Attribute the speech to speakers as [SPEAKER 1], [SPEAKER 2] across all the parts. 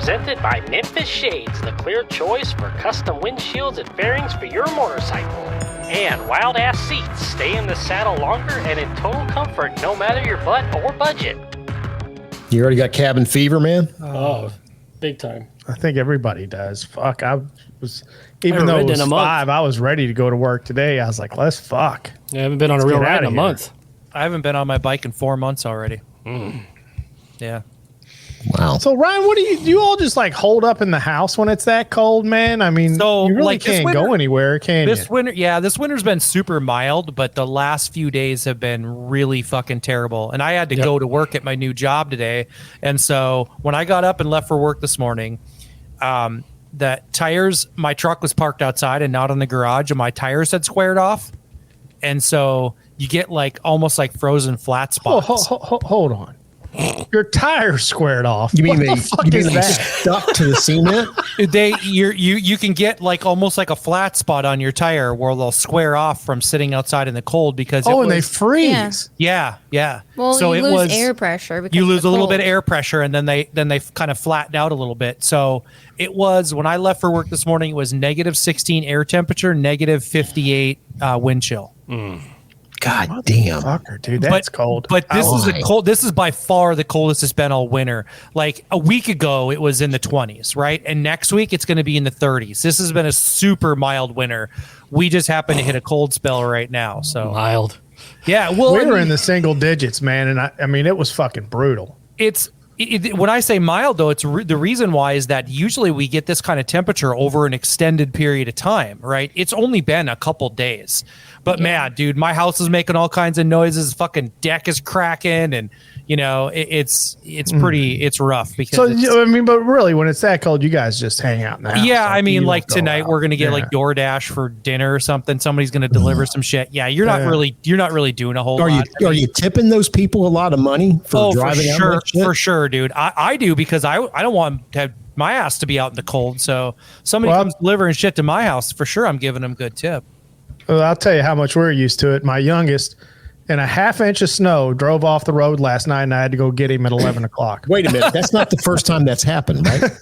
[SPEAKER 1] presented by Memphis Shades, the clear choice for custom windshields and fairings for your motorcycle. And Wild Ass Seats, stay in the saddle longer and in total comfort no matter your butt or budget.
[SPEAKER 2] You already got cabin fever, man?
[SPEAKER 3] Oh, big time.
[SPEAKER 4] I think everybody does. Fuck, I was, even though it was 5, I was ready to go to work today. I was like, let's fuck.
[SPEAKER 3] I haven't been on a real ride in a month.
[SPEAKER 5] I haven't been on my bike in 4 months already. Yeah.
[SPEAKER 2] Wow.
[SPEAKER 4] So Ryan, what do you all just like hold up in the house when it's that cold, man? I mean,
[SPEAKER 5] So,
[SPEAKER 4] you really
[SPEAKER 5] like,
[SPEAKER 4] can't go anywhere, can
[SPEAKER 5] This
[SPEAKER 4] you?
[SPEAKER 5] winter, this winter's been super mild, but the last few days have been really fucking terrible. And I had to go to work at my new job today. And so when I got up and left for work this morning, the tires, my truck was parked outside and not in the garage, and my tires had squared off. And so you get like almost like frozen flat spots.
[SPEAKER 4] Hold on. Your tires squared off.
[SPEAKER 2] You mean
[SPEAKER 4] what
[SPEAKER 2] they stuck to the cement?
[SPEAKER 5] You can get like almost like a flat spot on your tire where they'll square off from sitting outside in the cold because
[SPEAKER 4] and they freeze.
[SPEAKER 5] Yeah.
[SPEAKER 6] Well,
[SPEAKER 5] so
[SPEAKER 6] you lose air pressure. Because
[SPEAKER 5] you lose a little
[SPEAKER 6] cold.
[SPEAKER 5] bit of air pressure, and then they kind of flatten out a little bit. So it was when I left for work this morning. It was -16 air temperature, -58 wind chill.
[SPEAKER 2] God damn,
[SPEAKER 4] fucker, dude, that's cold.
[SPEAKER 5] But this is cold. This is by far the coldest it's been all winter. Like a week ago, it was in the 20s, right? And next week, it's going to be in the 30s. This has been a super mild winter. We just happen to hit a cold spell right now. So
[SPEAKER 3] mild.
[SPEAKER 5] Yeah, well,
[SPEAKER 4] we were in the single digits, man, and I mean, it was fucking brutal.
[SPEAKER 5] When I say mild, though, it's the reason why is that usually we get this kind of temperature over an extended period of time, right? It's only been a couple days. But man, dude, my house is making all kinds of noises. Fucking deck is cracking, and you know it's rough because.
[SPEAKER 4] So I mean, but really, when it's that cold, you guys just hang out in the house.
[SPEAKER 5] Yeah, I mean, like tonight we're gonna get like DoorDash for dinner or something. Somebody's gonna deliver some shit. Yeah, you're not really doing a whole lot.
[SPEAKER 2] Are you tipping those people a lot of money for driving out that shit?
[SPEAKER 5] For sure, dude. I do because I don't want to have my ass to be out in the cold. So somebody comes delivering shit to my house, for sure I'm giving them good tip.
[SPEAKER 4] Well, I'll tell you how much we're used to it. My youngest, in a ½ inch of snow, drove off the road last night, and I had to go get him at 11 o'clock.
[SPEAKER 2] Wait a minute. That's not the first time that's happened, right?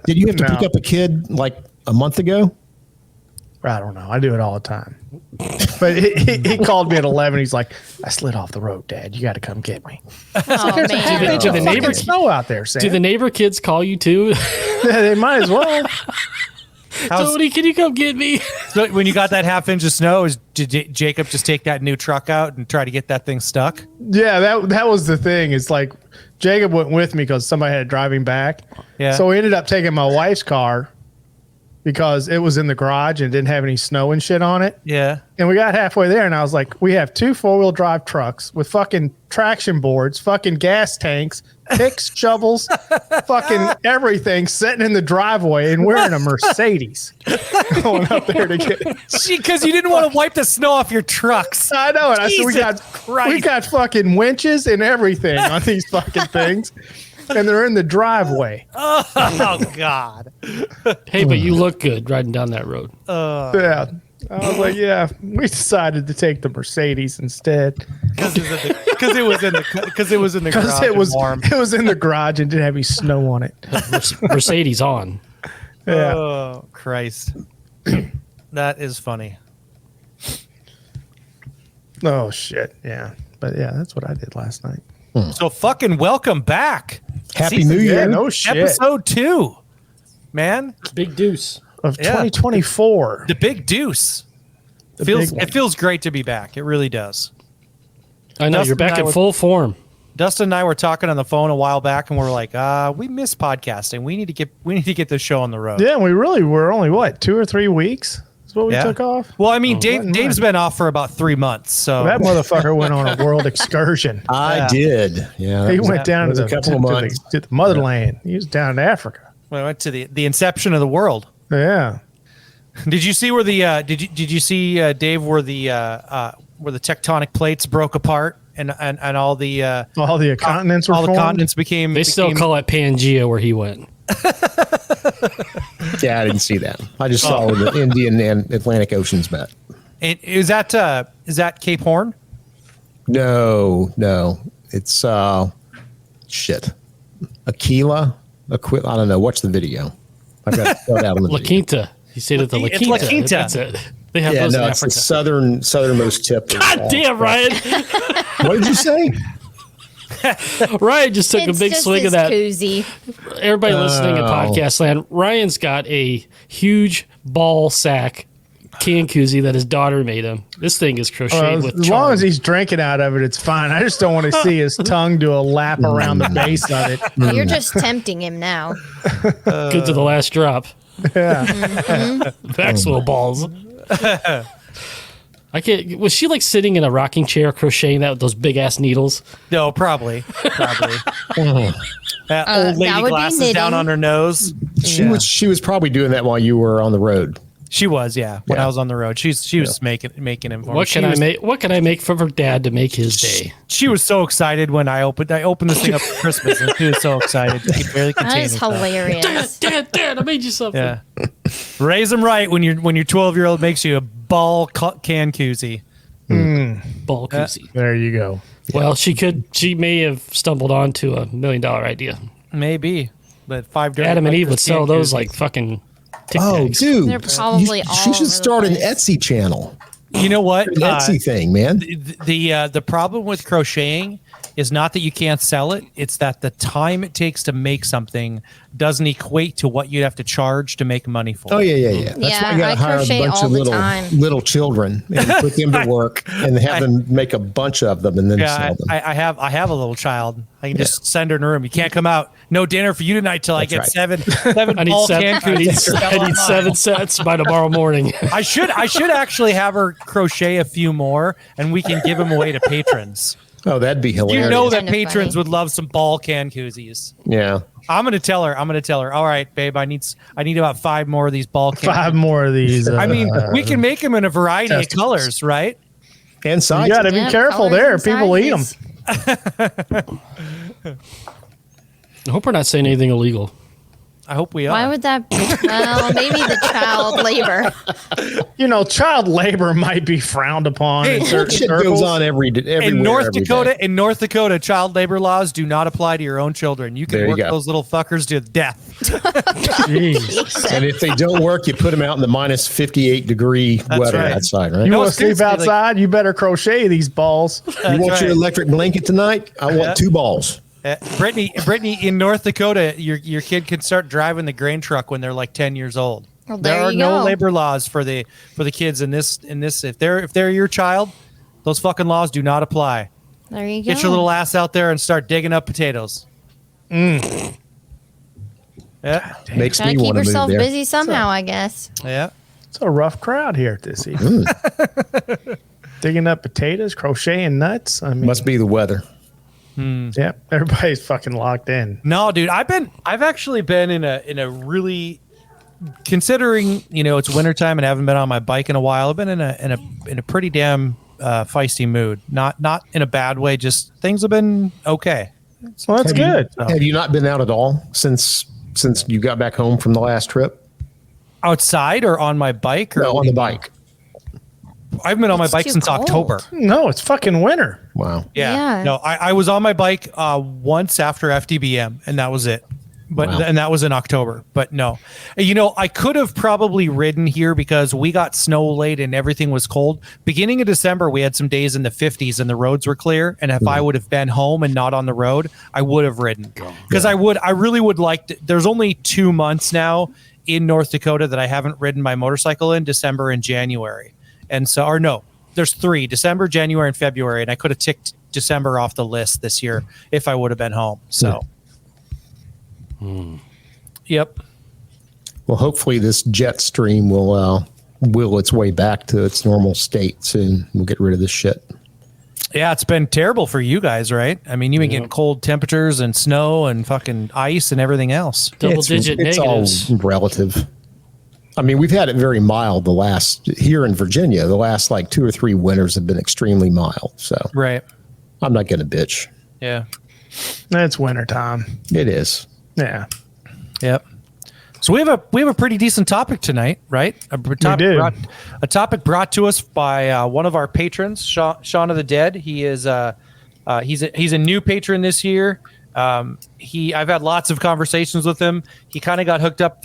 [SPEAKER 2] Did you have to pick up a kid like a month ago?
[SPEAKER 4] I don't know. I do it all the time. But he called me at 11. He's like, I slid off the road, Dad. You got to come get me. There's a half inch of fucking snow out there, Sam.
[SPEAKER 3] Do the neighbor kids call you too?
[SPEAKER 4] Yeah, they might as well.
[SPEAKER 3] Tony, can you come get me?
[SPEAKER 5] So when you got that ½ inch of snow, did Jacob just take that new truck out and try to get that thing stuck?
[SPEAKER 4] Yeah, that was the thing. It's like Jacob went with me because somebody had driving back. Yeah. So we ended up taking my wife's car because it was in the garage and didn't have any snow and shit on it.
[SPEAKER 5] Yeah.
[SPEAKER 4] And we got halfway there, and I was like, we have 2 4-wheel drive trucks with fucking traction boards, fucking gas tanks, picks, shovels, fucking everything sitting in the driveway, and we're in a Mercedes going up there to get it.
[SPEAKER 5] Because you didn't want to wipe the snow off your trucks.
[SPEAKER 4] I know it. I said, we got fucking winches and everything on these fucking things. And they're in the driveway.
[SPEAKER 5] Oh God.
[SPEAKER 3] Hey, but you look good riding down that road.
[SPEAKER 4] Yeah. I was like, yeah, we decided to take the Mercedes instead.
[SPEAKER 5] Because it was in the garage.
[SPEAKER 4] It was in the garage and didn't have any snow on it.
[SPEAKER 3] Mercedes on.
[SPEAKER 4] Yeah.
[SPEAKER 5] Oh, Christ. That is funny.
[SPEAKER 4] Oh, shit. Yeah. But yeah, that's what I did last night.
[SPEAKER 5] So fucking welcome back.
[SPEAKER 2] Happy New Year.
[SPEAKER 4] Yeah, no shit.
[SPEAKER 5] Episode 2, man.
[SPEAKER 3] Big deuce.
[SPEAKER 4] Of 2024.
[SPEAKER 5] The big deuce. It feels great to be back. It really does.
[SPEAKER 3] I know, you're back in full form.
[SPEAKER 5] Dustin and I were talking on the phone a while back, and we were like, we miss podcasting. We need to get this show on the road.
[SPEAKER 4] Yeah, we really were only 2 or 3 weeks is what we took off.
[SPEAKER 5] Well, I mean, Dave's been off for about 3 months. So
[SPEAKER 4] that motherfucker went on a world excursion.
[SPEAKER 2] I did. Yeah,
[SPEAKER 4] he went down to
[SPEAKER 2] a couple of months
[SPEAKER 4] to the motherland. He was down in Africa.
[SPEAKER 5] We went to the inception of the world.
[SPEAKER 4] Yeah.
[SPEAKER 5] Did you see where the did you see Dave where the tectonic plates broke apart and all the
[SPEAKER 4] continents were
[SPEAKER 5] all
[SPEAKER 4] formed?
[SPEAKER 5] the continents became.
[SPEAKER 3] They still call it Pangea where he went.
[SPEAKER 2] Yeah, I didn't see that. I just saw where the Indian and Atlantic Oceans met.
[SPEAKER 5] Is that Cape Horn?
[SPEAKER 2] No, it's shit. Aquila. I don't know. Watch the video. I got to start out on the
[SPEAKER 3] La
[SPEAKER 2] video.
[SPEAKER 3] Quinta. You say it the La
[SPEAKER 5] It's
[SPEAKER 3] Quinta.
[SPEAKER 5] La Quinta.
[SPEAKER 3] That's it. They have
[SPEAKER 2] Yeah,
[SPEAKER 3] those
[SPEAKER 2] no,
[SPEAKER 3] in
[SPEAKER 2] it's the
[SPEAKER 3] Africa.
[SPEAKER 2] southernmost tip.
[SPEAKER 3] God damn, Ryan.
[SPEAKER 2] What did you say?
[SPEAKER 3] Ryan just took
[SPEAKER 6] It's
[SPEAKER 3] a big
[SPEAKER 6] just
[SPEAKER 3] swing
[SPEAKER 6] his
[SPEAKER 3] of that.
[SPEAKER 6] koozie.
[SPEAKER 3] Everybody listening in
[SPEAKER 2] Oh.
[SPEAKER 3] podcast land, Ryan's got a huge ball sack can koozie that his daughter made him. This thing is crocheted with
[SPEAKER 4] as
[SPEAKER 3] charm.
[SPEAKER 4] long as he's drinking out of it, it's fine. I just don't want to see his tongue do a lap around the base of it.
[SPEAKER 6] You're just tempting him now.
[SPEAKER 3] Good to the last drop.
[SPEAKER 4] Yeah.
[SPEAKER 3] Maxwell balls. I can't. Was she like sitting in a rocking chair crocheting that with those big ass needles?
[SPEAKER 5] No, probably. That old
[SPEAKER 6] that
[SPEAKER 5] lady
[SPEAKER 6] would be
[SPEAKER 5] glasses down
[SPEAKER 6] knitting.
[SPEAKER 5] on her nose.
[SPEAKER 2] She was probably doing that while you were on the road.
[SPEAKER 5] She was, yeah. When
[SPEAKER 2] Yeah.
[SPEAKER 5] I was on the road, she was making him for me.
[SPEAKER 3] What
[SPEAKER 5] She
[SPEAKER 3] can I
[SPEAKER 5] was-
[SPEAKER 3] make? What can I make for her dad to make his day?
[SPEAKER 5] She was so excited when I opened this thing up for Christmas, and she was so excited she could barely
[SPEAKER 6] That
[SPEAKER 5] contain
[SPEAKER 6] is
[SPEAKER 5] herself.
[SPEAKER 6] hilarious.
[SPEAKER 3] Dad, I made you something.
[SPEAKER 5] Yeah, raise them right when your 12-year-old makes you a ball can koozie.
[SPEAKER 3] Ball koozie.
[SPEAKER 4] There you go.
[SPEAKER 3] Well, she may have stumbled onto $1 million idea.
[SPEAKER 5] Maybe, but $5.
[SPEAKER 3] Adam and Eve would
[SPEAKER 5] can
[SPEAKER 3] sell those
[SPEAKER 5] koozies.
[SPEAKER 3] like fucking Tic
[SPEAKER 2] Oh,
[SPEAKER 3] Tacs.
[SPEAKER 2] dude.
[SPEAKER 6] They're probably all
[SPEAKER 2] She
[SPEAKER 6] over
[SPEAKER 2] should
[SPEAKER 6] the
[SPEAKER 2] start an
[SPEAKER 6] place.
[SPEAKER 2] Etsy channel.
[SPEAKER 5] You know what?
[SPEAKER 2] An Etsy thing, man.
[SPEAKER 5] The problem with crocheting is not that you can't sell it; it's that the time it takes to make something doesn't equate to what you'd have to charge to make money for.
[SPEAKER 2] Oh
[SPEAKER 5] it.
[SPEAKER 2] yeah. That's
[SPEAKER 6] Yeah,
[SPEAKER 2] why you got
[SPEAKER 6] I
[SPEAKER 2] to hire a
[SPEAKER 6] crochet
[SPEAKER 2] bunch
[SPEAKER 6] all
[SPEAKER 2] of
[SPEAKER 6] the
[SPEAKER 2] little
[SPEAKER 6] time.
[SPEAKER 2] little children and put them to work and have them make a bunch of them and then
[SPEAKER 5] Yeah,
[SPEAKER 2] sell them.
[SPEAKER 5] I have a little child. I can just send her in a room. You can't come out. No dinner for you tonight till I
[SPEAKER 2] That's
[SPEAKER 5] get
[SPEAKER 2] right.
[SPEAKER 5] seven
[SPEAKER 3] I need
[SPEAKER 5] ball
[SPEAKER 3] seven.
[SPEAKER 5] can
[SPEAKER 3] I need,
[SPEAKER 5] koozies.
[SPEAKER 3] I need 7 sets by tomorrow morning.
[SPEAKER 5] I should actually have her crochet a few more, and we can give them away to patrons.
[SPEAKER 2] Oh, that'd be hilarious.
[SPEAKER 5] You know that
[SPEAKER 6] Kinda
[SPEAKER 5] patrons
[SPEAKER 6] funny.
[SPEAKER 5] would love some ball can koozies.
[SPEAKER 2] Yeah.
[SPEAKER 5] I'm gonna tell her. All right, babe. I need about 5 more of these ball can.
[SPEAKER 4] 5 more of these.
[SPEAKER 5] I mean, we can make them in a variety of
[SPEAKER 4] testicles.
[SPEAKER 5] colors, right?
[SPEAKER 2] And size.
[SPEAKER 4] you got to be
[SPEAKER 6] Yeah,
[SPEAKER 4] careful
[SPEAKER 6] colors
[SPEAKER 4] there.
[SPEAKER 6] and
[SPEAKER 4] People eat them.
[SPEAKER 6] sizes.
[SPEAKER 3] I hope we're not saying anything illegal.
[SPEAKER 5] I hope we are.
[SPEAKER 6] Why would that be? Well, maybe the child labor.
[SPEAKER 4] You know, child labor might be frowned upon
[SPEAKER 5] Hey,
[SPEAKER 4] in certain
[SPEAKER 2] Shit
[SPEAKER 4] circles.
[SPEAKER 2] goes on everywhere.
[SPEAKER 5] in North
[SPEAKER 2] every
[SPEAKER 5] Dakota,
[SPEAKER 2] day.
[SPEAKER 5] in North Dakota, child labor laws do not apply to your own children. You can
[SPEAKER 2] There you
[SPEAKER 5] work
[SPEAKER 2] go.
[SPEAKER 5] those little fuckers to death.
[SPEAKER 4] Jeez.
[SPEAKER 2] And if they don't work, you put them out in the minus 58 degree weather
[SPEAKER 5] right.
[SPEAKER 2] outside, right?
[SPEAKER 4] You
[SPEAKER 5] No,
[SPEAKER 4] want to sleep
[SPEAKER 5] seriously, like-
[SPEAKER 4] outside? You better crochet these balls.
[SPEAKER 2] You want your
[SPEAKER 5] right.
[SPEAKER 2] electric blanket tonight? I want 2 balls.
[SPEAKER 5] Brittany, in North Dakota, your kid can start driving the grain truck when they're like 10 years old.
[SPEAKER 6] Well,
[SPEAKER 5] There
[SPEAKER 6] there
[SPEAKER 5] are
[SPEAKER 6] you
[SPEAKER 5] no
[SPEAKER 6] go.
[SPEAKER 5] labor laws for the kids in this. If they're your child, those fucking laws do not apply.
[SPEAKER 6] There you go.
[SPEAKER 5] Get your little ass out there and start digging up potatoes. Yeah,
[SPEAKER 2] Makes
[SPEAKER 6] Gotta
[SPEAKER 2] me
[SPEAKER 6] keep
[SPEAKER 2] want to move
[SPEAKER 6] yourself
[SPEAKER 2] there.
[SPEAKER 6] busy somehow, I guess.
[SPEAKER 5] yeah.
[SPEAKER 4] It's a rough crowd here this evening. Digging up potatoes, crocheting nuts. I mean,
[SPEAKER 2] Must be the weather.
[SPEAKER 4] yeah, everybody's fucking locked in.
[SPEAKER 5] No, dude, I've actually been in a really, considering it's wintertime and I haven't been on my bike in a while. I've been in a pretty damn feisty mood. Not in a bad way. Just things have been okay.
[SPEAKER 4] Well, that's good.
[SPEAKER 2] Have you not been out at all since you got back home from the last trip?
[SPEAKER 5] Outside or on my bike? Or
[SPEAKER 2] No, on the bike.
[SPEAKER 5] I've been on my
[SPEAKER 6] It's
[SPEAKER 5] bike
[SPEAKER 6] too
[SPEAKER 5] since
[SPEAKER 6] cold.
[SPEAKER 5] October.
[SPEAKER 4] No, it's fucking winter.
[SPEAKER 2] Wow.
[SPEAKER 6] Yeah.
[SPEAKER 5] No, I was on my bike once after FDBM, and that was it. But
[SPEAKER 2] Wow.
[SPEAKER 5] and that was in October. But no, I could have probably ridden here because we got snow late and everything was cold. Beginning of December, we had some days in the 50s and the roads were clear. And if I would have been home and not on the road, I would have ridden because I really would like to. There's only 2 months now in North Dakota that I haven't ridden my motorcycle in, December and January. And so, or no, there's 3, December, January, and February. And I could have ticked December off the list this year if I would have been home. So, yep.
[SPEAKER 2] Well, hopefully this jet stream will its way back to its normal state soon. We'll get rid of this shit.
[SPEAKER 5] Yeah, it's been terrible for you guys, right? I mean, you've been getting cold temperatures and snow and fucking ice and everything else.
[SPEAKER 3] Double-digit
[SPEAKER 2] it's
[SPEAKER 3] negatives.
[SPEAKER 2] all relative. I mean, we've had it very mild here in Virginia. The last like 2 or 3 winters have been extremely mild. So
[SPEAKER 5] Right.
[SPEAKER 2] I'm not going to bitch.
[SPEAKER 5] Yeah.
[SPEAKER 4] It's wintertime.
[SPEAKER 2] It is.
[SPEAKER 4] Yeah.
[SPEAKER 5] Yep. So we have a pretty decent topic tonight, right? A topic brought to us by one of our patrons, Shaun of the Dead. He is he's a new patron this year. I've had lots of conversations with him. He kind of got hooked up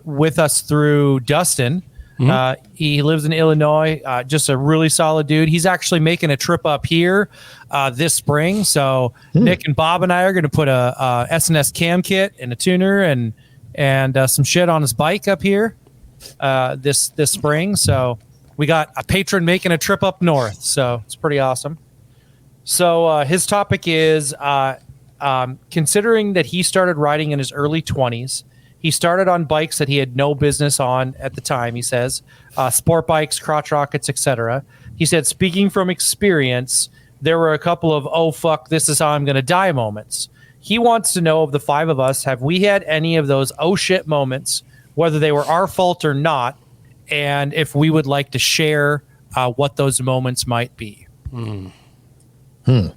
[SPEAKER 5] with us through Dustin. He lives in Illinois, just a really solid dude. He's actually making a trip up here this spring. So Nick and Bob and I are going to put a S&S cam kit and a tuner and some shit on his bike up here this spring. So we got a patron making a trip up north. So it's pretty awesome. So his topic is considering that he started riding in his early 20s. He started on bikes that he had no business on at the time, he says, sport bikes, crotch rockets, etc. He said, speaking from experience, there were a couple of, oh, fuck, this is how I'm going to die moments. He wants to know, of the five of us, have we had any of those oh shit moments, whether they were our fault or not, and if we would like to share what those moments might be.
[SPEAKER 2] Are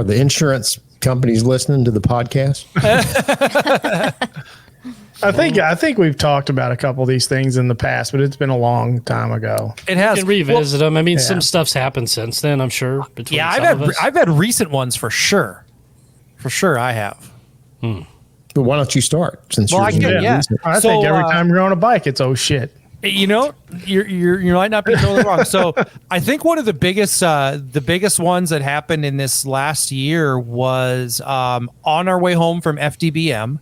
[SPEAKER 2] the insurance companies listening to the podcast?
[SPEAKER 4] I think we've talked about a couple of these things in the past, but it's been a long time ago.
[SPEAKER 5] It
[SPEAKER 3] You
[SPEAKER 5] has.
[SPEAKER 3] can revisit them. I mean,
[SPEAKER 4] yeah.
[SPEAKER 3] some stuff's happened since then, I'm sure. Between
[SPEAKER 5] Yeah,
[SPEAKER 3] some of us.
[SPEAKER 5] I've had recent ones for sure. For sure, I have.
[SPEAKER 2] But why don't you start? Since
[SPEAKER 5] Well,
[SPEAKER 2] you're
[SPEAKER 5] I can, yeah.
[SPEAKER 4] I
[SPEAKER 5] So,
[SPEAKER 4] think every time you're on a bike, it's oh shit.
[SPEAKER 5] You know, you might not be totally wrong. So I think one of the biggest ones that happened in this last year was on our way home from FDBM.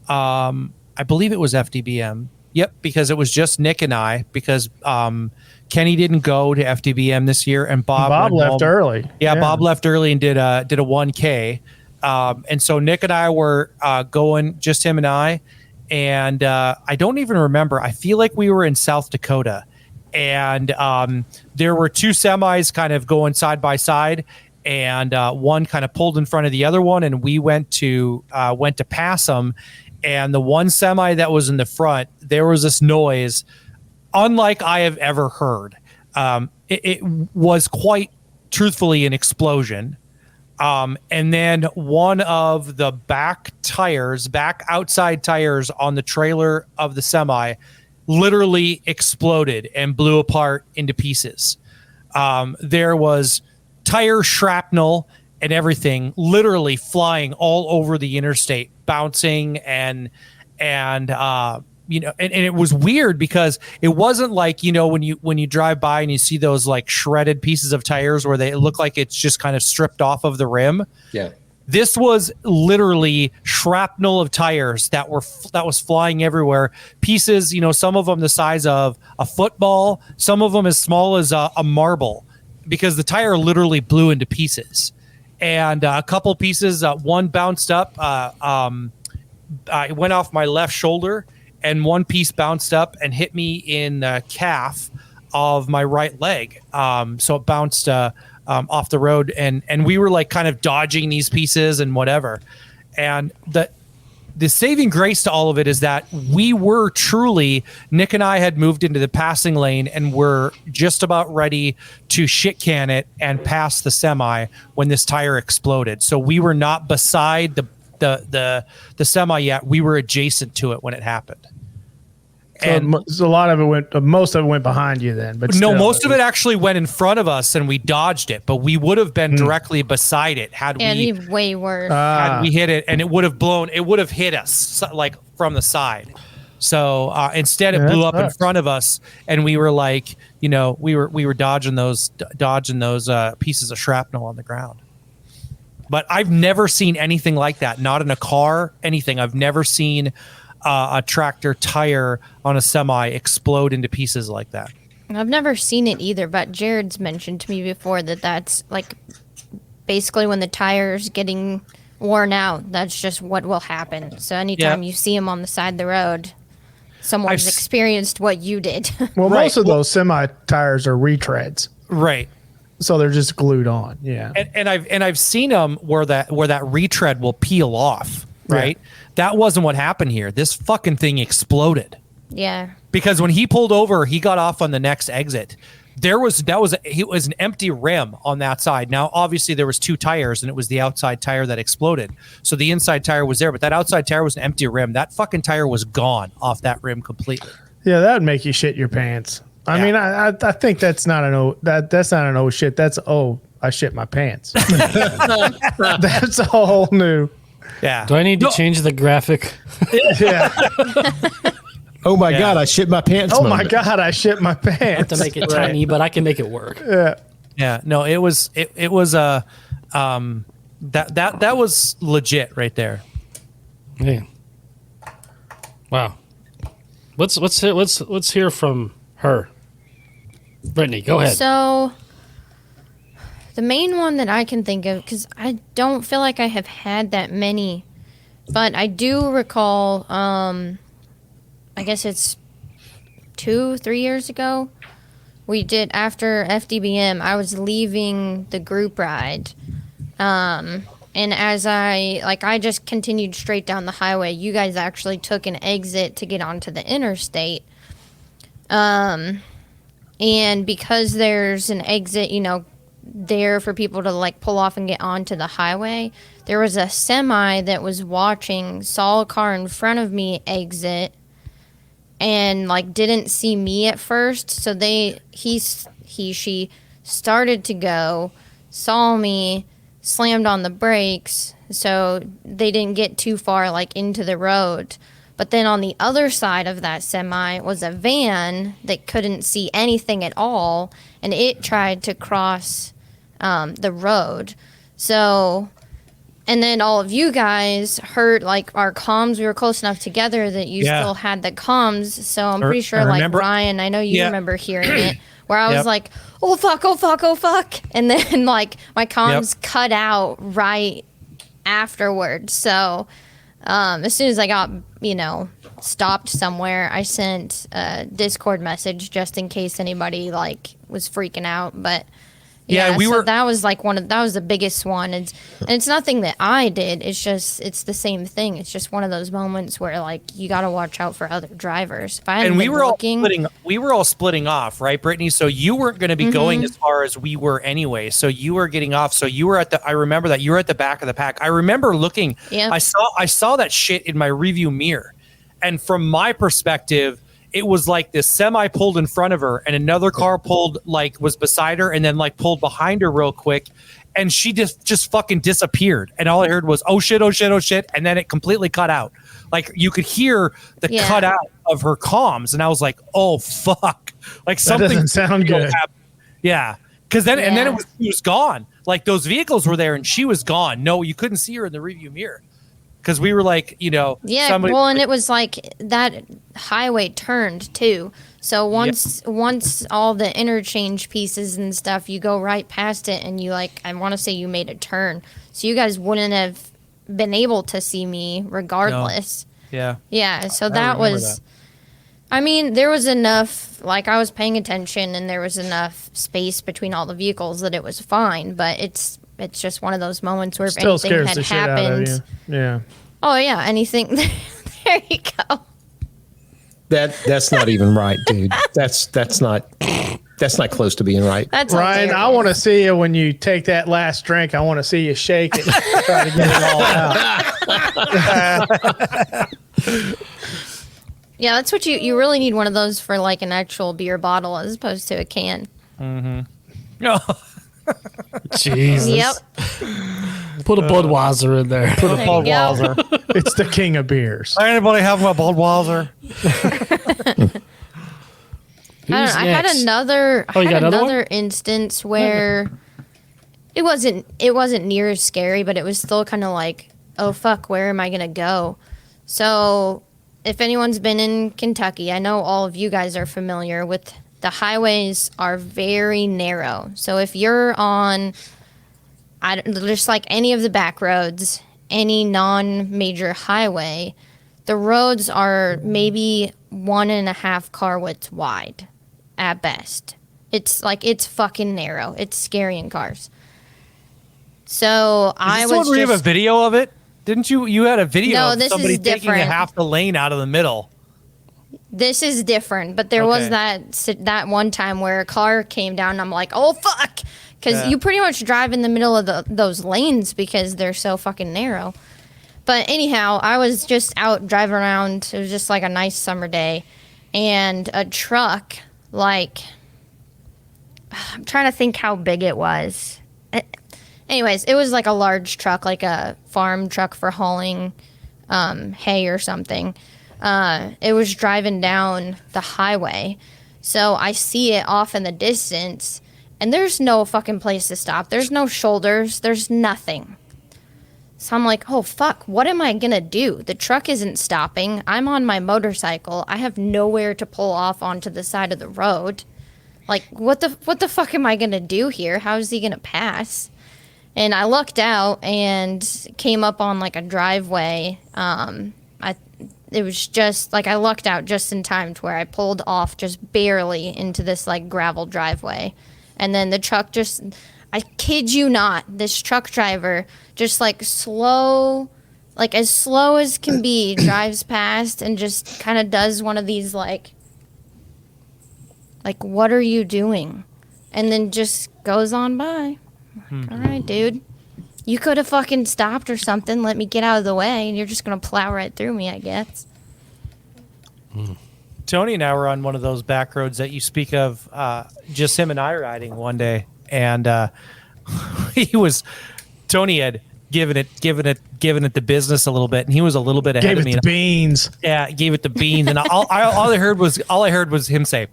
[SPEAKER 5] I believe it was FDBM. Yep, because it was just Nick and I, because Kenny didn't go to FDBM this year, and Bob went
[SPEAKER 4] left
[SPEAKER 5] home.
[SPEAKER 4] early.
[SPEAKER 5] Yeah, Bob left early and did a 1K. And so Nick and I were going, just him and I. And I don't even remember. I feel like we were in South Dakota, and there were two semis kind of going side by side, and one kind of pulled in front of the other one, and we went to pass them. And the one semi that was in the front, there was this noise, unlike I have ever heard. It was quite truthfully an explosion. And then one of the back outside tires on the trailer of the semi literally exploded and blew apart into pieces. There was tire shrapnel and everything literally flying all over the interstate, bouncing and it was weird because it wasn't like, when you drive by and you see those like shredded pieces of tires where they look like it's just kind of stripped off of the rim.
[SPEAKER 2] Yeah.
[SPEAKER 5] This was literally shrapnel of tires that was flying everywhere. Pieces, some of them the size of a football, some of them as small as a marble, because the tire literally blew into pieces. And a couple pieces, one bounced up, it went off my left shoulder, and one piece bounced up and hit me in the calf of my right leg. So it bounced off the road, and we were like kind of dodging these pieces and whatever. And the saving grace to all of it is that we were truly, Nick and I had moved into the passing lane and were just about ready to shit can it and pass the semi when this tire exploded. So we were not beside the semi yet. We were adjacent to it when it happened. And
[SPEAKER 4] So a lot of it most of it went behind you then, but
[SPEAKER 5] no,
[SPEAKER 4] still,
[SPEAKER 5] most of it actually went in front of us and we dodged it, but we would have been directly beside it had
[SPEAKER 6] And
[SPEAKER 5] we
[SPEAKER 6] even way worse.
[SPEAKER 5] hit it, and it would have hit us like from the side. So instead it blew up in front of us, and we were like, we were dodging those pieces of shrapnel on the ground. But I've never seen anything like that, not in a car, anything. I've never seen a tractor tire on a semi explode into pieces like that.
[SPEAKER 6] I've never seen it either, but Jared's mentioned to me before that's like basically when the tire's getting worn out, that's just what will happen. So anytime you see them on the side of the road, someone's experienced what you did.
[SPEAKER 4] Well, most of those semi tires are retreads,
[SPEAKER 5] Right.
[SPEAKER 4] so they're just glued on. Yeah,
[SPEAKER 5] And I've seen them where that retread will peel off, right? Yeah. That wasn't what happened here. This fucking thing exploded.
[SPEAKER 6] Yeah.
[SPEAKER 5] Because when he pulled over, he got off on the next exit. It was an empty rim on that side. Now, obviously, there was two tires, and it was the outside tire that exploded. So the inside tire was there, but that outside tire was an empty rim. That fucking tire was gone off that rim completely.
[SPEAKER 4] yeah, that would make you shit your pants. I mean, I think that's not that's not an oh shit. That's I shit my pants. That's a whole new.
[SPEAKER 5] Yeah.
[SPEAKER 3] Do I need to change the graphic?
[SPEAKER 4] Yeah.
[SPEAKER 2] Oh my God, I shit my pants.
[SPEAKER 4] Oh my
[SPEAKER 2] moment.
[SPEAKER 4] God, I shit my pants.
[SPEAKER 3] To make it tiny, but I can make it work.
[SPEAKER 5] Yeah. No, it was that was legit right there.
[SPEAKER 3] Man. Wow. Let's hear from her. Brittany, go ahead.
[SPEAKER 6] So, the main one that I can think of, because I don't feel like I have had that many, but I do recall, I guess it's 2-3 years ago, we did, after FDBM, I was leaving the group ride, and as I just continued straight down the highway, you guys actually took an exit to get onto the interstate, and because there's an exit, there for people to like pull off and get onto the highway, there was a semi that was watching, saw a car in front of me exit, and like didn't see me at first. So she started to go, saw me, slammed on the brakes, so they didn't get too far like into the road. But then on the other side of that semi was a van that couldn't see anything at all, and it tried to cross the road. So, and then all of you guys heard like our comms. We were close enough together that you still had the comms. So I'm pretty sure like Ryan, I know you remember hearing it, where I was like, oh fuck, oh fuck, oh fuck. And then like my comms cut out right afterwards. So as soon as I got, stopped somewhere, I sent a Discord message just in case anybody like was freaking out. But that was like that was the biggest one. And it's nothing that I did. It's just, it's the same thing. It's just one of those moments where like you got to watch out for other drivers. If I hadn't
[SPEAKER 5] we were all splitting off, right, Brittany? So you weren't going to be going as far as we were anyway. So you were getting off. So you were I remember that you were at the back of the pack. I remember looking, I saw that shit in my review mirror. And from my perspective, it was like this semi pulled in front of her and another car was beside her and then like pulled behind her real quick. And she just fucking disappeared. And all I heard was, oh shit, oh shit, oh shit. And then it completely cut out. Like you could hear the cut out of her comms. And I was like, oh fuck. Like something
[SPEAKER 4] doesn't sound good.
[SPEAKER 5] Happened. Yeah. Cause then, and then she was gone. Like those vehicles were there and she was gone. No, you couldn't see her in the review mirror. Because we were like, somebody,
[SPEAKER 6] well, and it was like that highway turned too. So once all the interchange pieces and stuff, you go right past it, and you like, I want to say you made a turn, so you guys wouldn't have been able to see me regardless.
[SPEAKER 5] No.
[SPEAKER 6] Yeah. So that was. I mean, there was enough. Like I was paying attention, and there was enough space between all the vehicles that it was fine. But it's just one of those moments where if
[SPEAKER 4] Still
[SPEAKER 6] anything
[SPEAKER 4] scares
[SPEAKER 6] had
[SPEAKER 4] the shit out of
[SPEAKER 6] happened.
[SPEAKER 4] you. Yeah.
[SPEAKER 6] Oh yeah, anything. There you go.
[SPEAKER 2] That's not even right, dude. That's not close to being right.
[SPEAKER 6] That's
[SPEAKER 4] Ryan, I want to see you when you take that last drink. I want to see you shake it, try to get it all out.
[SPEAKER 6] Yeah, that's what you really need, one of those for like an actual beer bottle as opposed to a can.
[SPEAKER 5] No.
[SPEAKER 3] Jesus.
[SPEAKER 6] Yep.
[SPEAKER 3] Put a Budweiser in there.
[SPEAKER 5] Put a Budweiser.
[SPEAKER 4] It's the king of beers.
[SPEAKER 5] Anybody have my Budweiser?
[SPEAKER 6] I had another instance where it wasn't near as scary, but it was still kind of like, oh fuck, where am I gonna go? So if anyone's been in Kentucky, I know all of you guys are familiar with the highways are very narrow. So if you're on, just like any of the back roads, any non-major highway, the roads are maybe 1.5 car widths wide at best. It's fucking narrow. It's scary in cars. So
[SPEAKER 5] we have a video of it? Didn't you? You had a video of
[SPEAKER 6] this
[SPEAKER 5] somebody
[SPEAKER 6] is
[SPEAKER 5] taking
[SPEAKER 6] different.
[SPEAKER 5] half the lane out of the middle.
[SPEAKER 6] This is different, but there was that one time where a car came down and I'm like, oh fuck, because you pretty much drive in the middle of those lanes because they're so fucking narrow. But anyhow, I was just out driving around. It was just like a nice summer day, and a truck, like, I'm trying to think how big it was. Anyways, it was like a large truck, like a farm truck for hauling hay or something. It was driving down the highway. So I see it off in the distance, and there's no fucking place to stop. There's no shoulders. There's nothing. So I'm like, oh, fuck, what am I going to do? The truck isn't stopping. I'm on my motorcycle. I have nowhere to pull off onto the side of the road. Like, what the fuck am I going to do here? How is he going to pass? And I looked out and came up on, like, a driveway. It was just, like, I lucked out just in time to where I pulled off just barely into this, like, gravel driveway. And then the truck just, I kid you not, this truck driver just, like, slow, like, as slow as can be, drives past and just kind of does one of these, like, what are you doing? And then just goes on by. All right, dude. You could have fucking stopped or something, let me get out of the way, and you're just going to plow right through me, I guess.
[SPEAKER 5] Tony and I were on one of those back roads that you speak of, just him and I riding one day. And Tony had given it the business a little bit, and he was a little bit ahead of me.
[SPEAKER 4] Gave it the beans.
[SPEAKER 5] Yeah, gave it the beans. And all I heard was him say,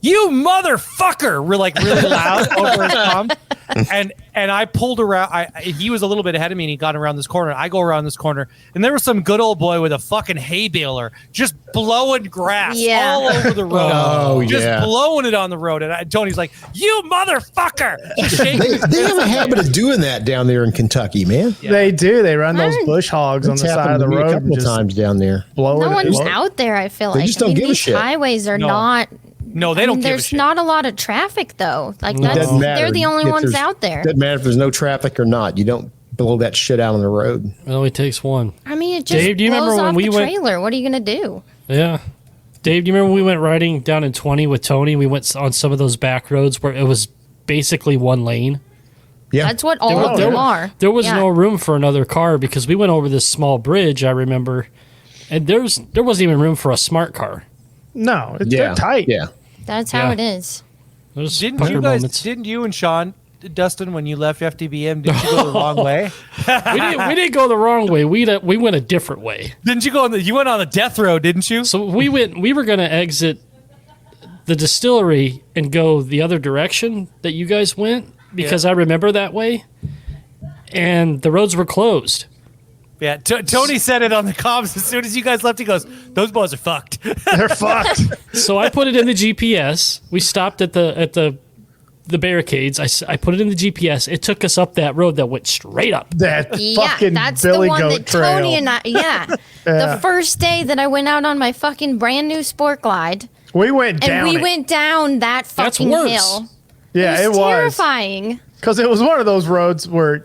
[SPEAKER 5] "You motherfucker!" We're like really loud over his mom. And I pulled around. He was a little bit ahead of me, and he got around this corner. I go around this corner, and there was some good old boy with a fucking hay baler just blowing grass all over the road. Just blowing it on the road. And Tony's like, "You motherfucker!"
[SPEAKER 2] They have a habit of doing that down there in Kentucky, man.
[SPEAKER 4] Yeah. They do. They run those bush hogs on the side of the road
[SPEAKER 2] a couple of times down there.
[SPEAKER 6] No one's out there, I feel like.
[SPEAKER 2] They just don't give a shit.
[SPEAKER 6] Highways are not...
[SPEAKER 5] No, they don't give a
[SPEAKER 6] There's
[SPEAKER 5] shit.
[SPEAKER 6] not a lot of traffic, though. Like, they're the only
[SPEAKER 2] If
[SPEAKER 6] ones out there.
[SPEAKER 2] Doesn't matter if there's no traffic or not. You don't blow that shit out on the road.
[SPEAKER 3] It only takes one.
[SPEAKER 6] I mean, it just
[SPEAKER 3] Dave, do you
[SPEAKER 6] blows
[SPEAKER 3] remember when
[SPEAKER 6] off
[SPEAKER 3] we
[SPEAKER 6] the
[SPEAKER 3] went-
[SPEAKER 6] trailer. What are you going to do?
[SPEAKER 3] Yeah. Dave, do you remember when we went riding down in 20 with Tony? We went on some of those back roads where it was basically one lane.
[SPEAKER 2] Yeah.
[SPEAKER 6] That's what all of them are.
[SPEAKER 3] There was
[SPEAKER 6] Yeah.
[SPEAKER 3] no room for another car because we went over this small bridge, I remember, and there wasn't even room for a smart car.
[SPEAKER 4] No, they're tight.
[SPEAKER 2] Yeah.
[SPEAKER 6] That's how it is.
[SPEAKER 3] There's
[SPEAKER 5] Didn't
[SPEAKER 3] pucker
[SPEAKER 5] you guys?
[SPEAKER 3] moments.
[SPEAKER 5] Didn't you and Sean, Dustin, when you left FTBM, didn't you go the wrong way?
[SPEAKER 3] we didn't go the wrong way. We went a different way.
[SPEAKER 5] Didn't you go you went on the death road, didn't you?
[SPEAKER 3] So we were going to exit the distillery and go the other direction that you guys went because I remember that way, and the roads were closed.
[SPEAKER 5] Yeah, Tony said it on the comms as soon as you guys left. He goes, "Those boys are fucked."
[SPEAKER 4] They're fucked.
[SPEAKER 3] So I put it in the GPS. We stopped at the barricades. I put it in the GPS. It took us up that road that went straight up.
[SPEAKER 4] That fucking
[SPEAKER 6] that's
[SPEAKER 4] Billy
[SPEAKER 6] the one
[SPEAKER 4] Goat
[SPEAKER 6] that
[SPEAKER 4] trail.
[SPEAKER 6] Tony and I. Yeah, the first day that I went out on my fucking brand new Sport Glide,
[SPEAKER 4] we went
[SPEAKER 6] and
[SPEAKER 4] down.
[SPEAKER 6] we went down that
[SPEAKER 3] That's
[SPEAKER 6] fucking
[SPEAKER 3] worse.
[SPEAKER 6] hill.
[SPEAKER 4] Yeah,
[SPEAKER 6] it
[SPEAKER 4] it
[SPEAKER 6] was
[SPEAKER 4] was
[SPEAKER 6] terrifying.
[SPEAKER 4] because it was one of those roads where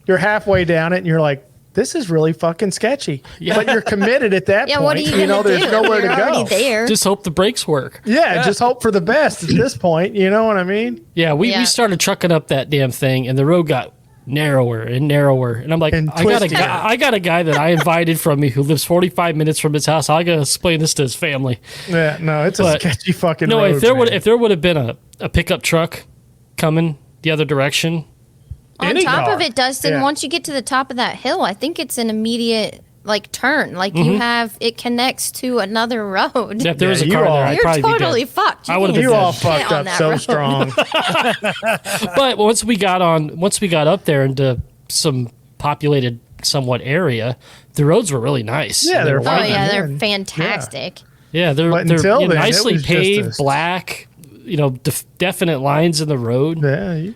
[SPEAKER 4] you're halfway down it and you're like, this is really fucking sketchy.
[SPEAKER 3] Yeah.
[SPEAKER 4] But you're committed at that
[SPEAKER 6] Yeah,
[SPEAKER 4] point.
[SPEAKER 6] what are you gonna
[SPEAKER 4] know, there's
[SPEAKER 6] do?
[SPEAKER 4] nowhere
[SPEAKER 6] You're
[SPEAKER 4] to go.
[SPEAKER 6] already there.
[SPEAKER 3] Just hope the brakes work.
[SPEAKER 4] Yeah, just hope for the best at this point. You know what I mean?
[SPEAKER 3] Yeah, we
[SPEAKER 6] Yeah.
[SPEAKER 3] started trucking up that damn thing, and the road got narrower and narrower. And I'm like,
[SPEAKER 4] And
[SPEAKER 3] I got
[SPEAKER 4] twistier.
[SPEAKER 3] a guy that I invited from me who lives 45 minutes from his house. I got to explain this to his family.
[SPEAKER 4] Yeah, no, it's a
[SPEAKER 3] But-
[SPEAKER 4] sketchy fucking
[SPEAKER 3] No,
[SPEAKER 4] road.
[SPEAKER 3] if there would have been a pickup truck coming the other direction,
[SPEAKER 6] On
[SPEAKER 4] Any
[SPEAKER 6] top
[SPEAKER 4] car.
[SPEAKER 6] of it, Dustin,
[SPEAKER 4] Yeah.
[SPEAKER 6] once you get to the top of that hill, I think it's an immediate like turn. Like you have it connects to another road.
[SPEAKER 3] if there was a
[SPEAKER 4] you
[SPEAKER 3] car
[SPEAKER 4] all-
[SPEAKER 3] there, I'd
[SPEAKER 6] You're
[SPEAKER 3] probably
[SPEAKER 6] totally
[SPEAKER 3] be dead.
[SPEAKER 6] fucked.
[SPEAKER 3] I would've
[SPEAKER 6] can't
[SPEAKER 3] been
[SPEAKER 4] You all
[SPEAKER 3] dead.
[SPEAKER 6] shit
[SPEAKER 4] fucked
[SPEAKER 6] on
[SPEAKER 4] up
[SPEAKER 6] that
[SPEAKER 4] so
[SPEAKER 6] road.
[SPEAKER 4] strong.
[SPEAKER 3] But once we got up there into some populated somewhat area, the roads were really nice.
[SPEAKER 4] Yeah,
[SPEAKER 3] And they
[SPEAKER 4] they're
[SPEAKER 3] were
[SPEAKER 4] fine.
[SPEAKER 6] Oh
[SPEAKER 3] wide.
[SPEAKER 6] yeah, they're
[SPEAKER 4] Yeah.
[SPEAKER 6] fantastic.
[SPEAKER 3] Yeah, they're
[SPEAKER 4] But until then, it
[SPEAKER 3] nicely
[SPEAKER 4] was just
[SPEAKER 3] paved,
[SPEAKER 4] a-
[SPEAKER 3] black. Definite lines in the road.
[SPEAKER 4] Yeah,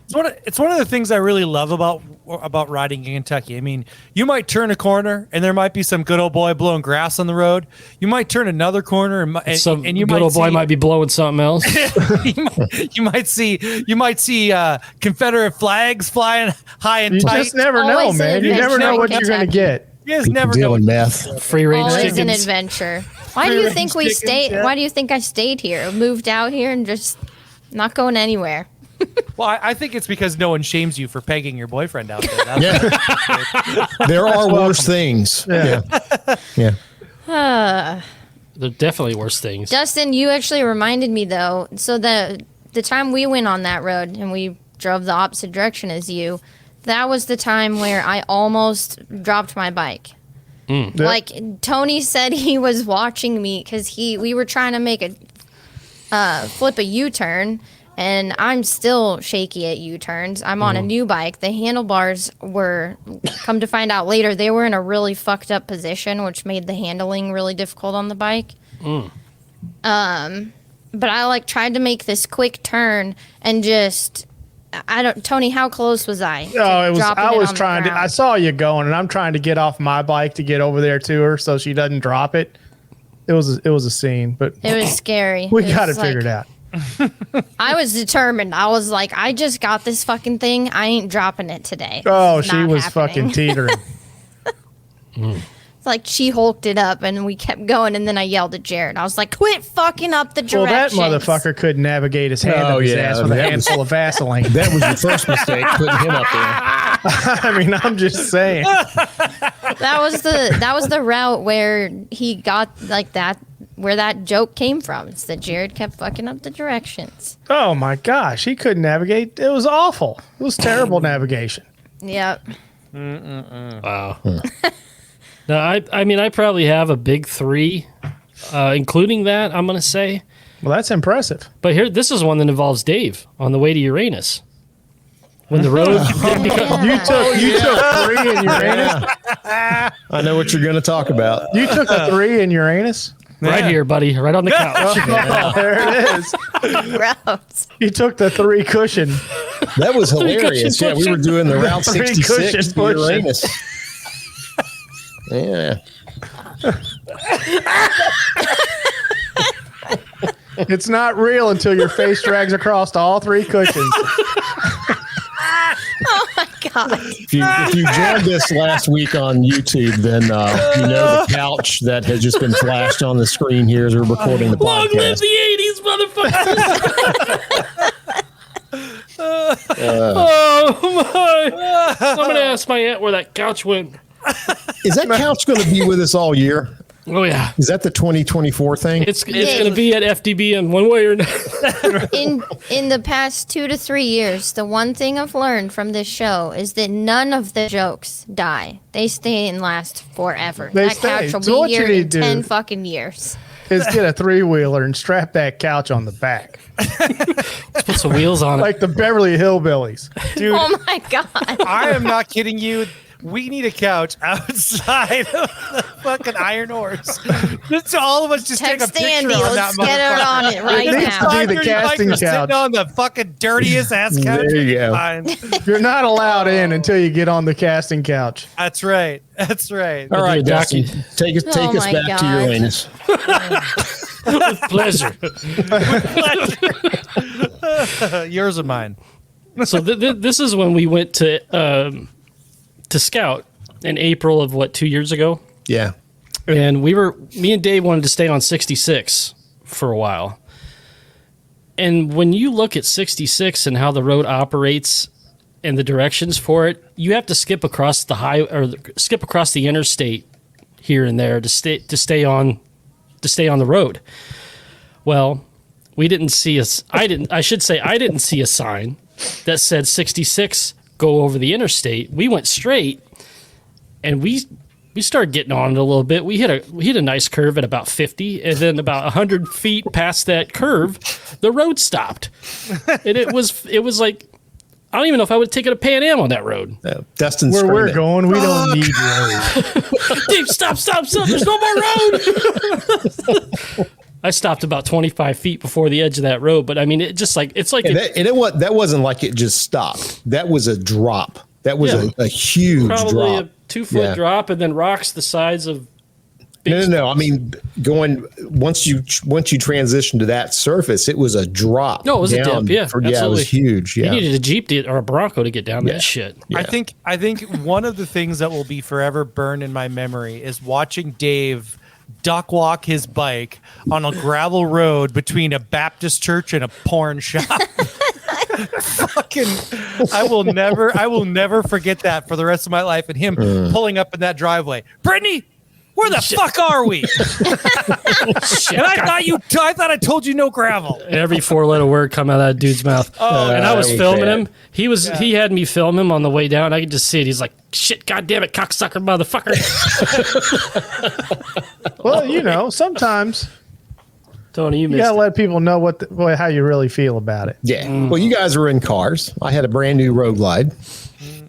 [SPEAKER 5] It's one of the things I really love about riding in Kentucky. I mean, you might turn a corner and there might be some good old boy blowing grass on the road. You might turn another corner and
[SPEAKER 3] Some
[SPEAKER 5] and you
[SPEAKER 3] good
[SPEAKER 5] might
[SPEAKER 3] old boy
[SPEAKER 5] see,
[SPEAKER 3] might be blowing something else.
[SPEAKER 5] you might see Confederate flags flying high and
[SPEAKER 4] you
[SPEAKER 5] tight.
[SPEAKER 4] just never know,
[SPEAKER 6] Always an
[SPEAKER 4] man. You never
[SPEAKER 6] adventure
[SPEAKER 4] know
[SPEAKER 6] in
[SPEAKER 4] what you're going to
[SPEAKER 6] Kentucky.
[SPEAKER 4] get.
[SPEAKER 5] you just never know.
[SPEAKER 2] Dealing meth.
[SPEAKER 3] Free range
[SPEAKER 6] Always an
[SPEAKER 3] chickens.
[SPEAKER 6] adventure. Why do you think we
[SPEAKER 4] chickens,
[SPEAKER 6] stayed?
[SPEAKER 4] yeah.
[SPEAKER 6] Why do you think I stayed here? Moved out here and just not going anywhere.
[SPEAKER 5] Well, I think it's because no one shames you for pegging your boyfriend out there. That's
[SPEAKER 2] Yeah. There are worse things. Yeah. Yeah.
[SPEAKER 3] They're definitely worse things.
[SPEAKER 6] Dustin, you actually reminded me though. So the time we went on that road and we drove the opposite direction as you. That was the time where I almost dropped my bike. Like Tony said, he was watching me because we were trying to make a flip a U-turn, and I'm still shaky at U-turns. I'm on a new bike. The handlebars were, come to find out later, they were in a really fucked up position, which made the handling really difficult on the bike. But I like tried to make this quick turn and just. Tony, how close was I?
[SPEAKER 4] Oh, I was trying to. I saw you going, and I'm trying to get off my bike to get over there to her so she doesn't drop it. It was a scene, but
[SPEAKER 6] it was scary.
[SPEAKER 4] We got it figured out.
[SPEAKER 6] I was determined. I was like, I just got this fucking thing. I ain't dropping it today.
[SPEAKER 4] Oh, she was fucking teetering.
[SPEAKER 6] It's like she hulked it up, and we kept going. And then I yelled at Jared. I was like, "Quit fucking up the directions."
[SPEAKER 4] Well, that motherfucker couldn't navigate his hand up his ass with a handful of Vaseline.
[SPEAKER 2] That was your first mistake, putting him up there.
[SPEAKER 4] I mean, I'm just saying.
[SPEAKER 6] That was the route where he got like that, where that joke came from. It's that Jared kept fucking up the directions.
[SPEAKER 4] Oh my gosh, he couldn't navigate. It was awful. It was terrible navigation.
[SPEAKER 6] Yep.
[SPEAKER 3] Wow. No, I mean, I probably have a big 3, including that, I'm going to say.
[SPEAKER 4] Well, that's impressive.
[SPEAKER 3] But here, this is one that involves Dave on the way to Uranus. When the road
[SPEAKER 4] You took 3 in Uranus.
[SPEAKER 2] I know what you're going to talk about.
[SPEAKER 4] You took a 3 in Uranus.
[SPEAKER 3] right here, buddy, right on the couch.
[SPEAKER 4] Oh, there it is.
[SPEAKER 6] Gross.
[SPEAKER 4] You took the 3 cushion.
[SPEAKER 2] That was hilarious. Yeah, we were doing the Route
[SPEAKER 4] Three
[SPEAKER 2] 66
[SPEAKER 4] cushion
[SPEAKER 2] to Uranus. Yeah.
[SPEAKER 4] It's not real until your face drags across all 3 cushions.
[SPEAKER 6] Oh my god.
[SPEAKER 2] If you joined us last week on YouTube, then you know the couch that has just been flashed on the screen here as we're recording the
[SPEAKER 3] Long live
[SPEAKER 2] podcast.
[SPEAKER 3] the 80s, motherfuckers! Oh my! Somebody asked my aunt where that couch went.
[SPEAKER 2] Is that couch going to be with us all year?
[SPEAKER 3] Oh yeah,
[SPEAKER 2] Is that the 2024 thing?
[SPEAKER 3] it's going to be at FDB in one way or another.
[SPEAKER 6] In the past 2 to 3 years, the one thing I've learned from this show is that none of the jokes die. They stay and last forever.
[SPEAKER 4] They
[SPEAKER 6] that
[SPEAKER 4] stay.
[SPEAKER 6] couch will
[SPEAKER 4] So what
[SPEAKER 6] be
[SPEAKER 4] you
[SPEAKER 6] here
[SPEAKER 4] need
[SPEAKER 6] in
[SPEAKER 4] to do
[SPEAKER 6] 10 fucking years.
[SPEAKER 4] Is get a 3-wheeler and strap that couch on the back.
[SPEAKER 3] Put some wheels on it.
[SPEAKER 4] Like the Beverly Hillbillies.
[SPEAKER 5] Dude,
[SPEAKER 6] Oh my god.
[SPEAKER 5] I am not kidding you. We need a couch outside of the fucking Iron Horse. Just all of us just
[SPEAKER 6] Text
[SPEAKER 5] take a picture
[SPEAKER 6] Andy.
[SPEAKER 5] on that
[SPEAKER 6] Let's get it on it right
[SPEAKER 4] It needs
[SPEAKER 6] now.
[SPEAKER 4] to be the casting couch.
[SPEAKER 5] Sitting on the fucking dirtiest ass couch.
[SPEAKER 2] There you go.
[SPEAKER 5] Fine.
[SPEAKER 4] You're not allowed in until you get on the casting couch.
[SPEAKER 5] That's right. That's right.
[SPEAKER 2] All right,
[SPEAKER 3] do a
[SPEAKER 2] Dustin,
[SPEAKER 3] docu-
[SPEAKER 2] take
[SPEAKER 6] Oh
[SPEAKER 2] us
[SPEAKER 6] my
[SPEAKER 2] back to
[SPEAKER 6] God.
[SPEAKER 2] Uranus.
[SPEAKER 3] Pleasure.
[SPEAKER 5] Yours or mine?
[SPEAKER 3] So this is when we went to Scout in April of 2 years ago,
[SPEAKER 2] Yeah.
[SPEAKER 3] and me and Dave wanted to stay on 66 for a while. And when you look at 66 and how the road operates and the directions for it, you have to skip across the interstate here and there to stay on the road. Well, we didn't see I didn't see a sign that said 66 go over the interstate. We went straight, and we started getting on it a little bit. We hit a nice curve at about 50, and then about 100 feet past that curve, the road stopped. And it was like, I don't even know if I would have taken a Pan Am on that road.
[SPEAKER 2] Dustin's
[SPEAKER 4] Where we're
[SPEAKER 2] screaming.
[SPEAKER 4] going, we don't need roads.
[SPEAKER 3] Dave, stop! There's no more road. I stopped about 25 feet before the edge of that road, but I mean, it's like
[SPEAKER 2] That wasn't like it just stopped. That was a drop. That was
[SPEAKER 3] Yeah.
[SPEAKER 2] a huge
[SPEAKER 3] probably
[SPEAKER 2] drop.
[SPEAKER 3] a 2-foot
[SPEAKER 2] Yeah.
[SPEAKER 3] drop, and then rocks the size of. big
[SPEAKER 2] No. I mean, once you transition to that surface, it was a drop.
[SPEAKER 3] No, it was a
[SPEAKER 2] down
[SPEAKER 3] dip. Yeah,
[SPEAKER 2] it was
[SPEAKER 3] absolutely.
[SPEAKER 2] huge. Yeah.
[SPEAKER 3] You needed a Jeep or a Bronco to get down that shit.
[SPEAKER 2] Yeah.
[SPEAKER 5] I think one of the things that will be forever burned in my memory is watching Dave duck walk his bike on a gravel road between a Baptist church and a porn shop. Fucking, I will never forget that for the rest of my life. And him pulling up in that driveway. Brittany, Where the fuck are we? And I thought I told you no gravel.
[SPEAKER 3] Every 4-letter word come out of that dude's mouth. And I was filming him. He had me film him on the way down. I could just see it. He's like, shit, goddamn it, cocksucker, motherfucker.
[SPEAKER 4] Well, sometimes
[SPEAKER 3] Tony, you
[SPEAKER 4] you
[SPEAKER 3] missed
[SPEAKER 4] gotta
[SPEAKER 3] it.
[SPEAKER 4] let people know how you really feel about it.
[SPEAKER 2] Yeah. Well, you guys were in cars. I had a brand new Road Glide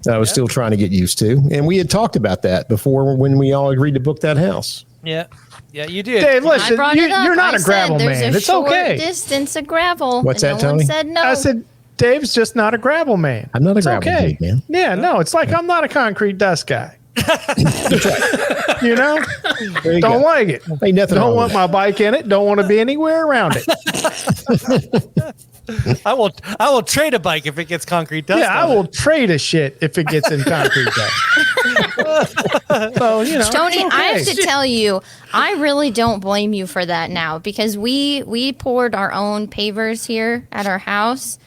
[SPEAKER 2] that I was still trying to get used to. And we had talked about that before when we all agreed to book that house.
[SPEAKER 5] Yeah. Yeah, you did.
[SPEAKER 4] Dave,
[SPEAKER 6] I
[SPEAKER 4] listen,
[SPEAKER 6] brought it up.
[SPEAKER 4] you're not
[SPEAKER 6] I
[SPEAKER 4] a
[SPEAKER 6] said
[SPEAKER 4] gravel
[SPEAKER 6] there's
[SPEAKER 4] man.
[SPEAKER 6] a
[SPEAKER 4] It's
[SPEAKER 6] short
[SPEAKER 4] okay.
[SPEAKER 6] distance of gravel.
[SPEAKER 2] What's
[SPEAKER 6] and
[SPEAKER 2] that,
[SPEAKER 6] no one
[SPEAKER 2] Tony?
[SPEAKER 6] said no.
[SPEAKER 4] I said, Dave's just not a gravel man.
[SPEAKER 2] I'm not a
[SPEAKER 4] It's
[SPEAKER 2] gravel
[SPEAKER 4] okay.
[SPEAKER 2] dude, man.
[SPEAKER 4] Yeah, no, it's like I'm not a concrete dust guy. You know?
[SPEAKER 2] There you
[SPEAKER 4] Don't
[SPEAKER 2] go.
[SPEAKER 4] like it.
[SPEAKER 2] Ain't nothing
[SPEAKER 4] Don't
[SPEAKER 2] wrong
[SPEAKER 4] want
[SPEAKER 2] with
[SPEAKER 4] my bike in it. Don't want to be anywhere around it.
[SPEAKER 5] I will trade a bike if it gets concrete dust.
[SPEAKER 4] Yeah, I
[SPEAKER 5] on it.
[SPEAKER 4] will trade a shit if it gets in concrete dust. So,
[SPEAKER 6] Tony,
[SPEAKER 4] it's
[SPEAKER 6] I have
[SPEAKER 4] okay.
[SPEAKER 6] to tell you, I really don't blame you for that now because we poured our own pavers here at our house,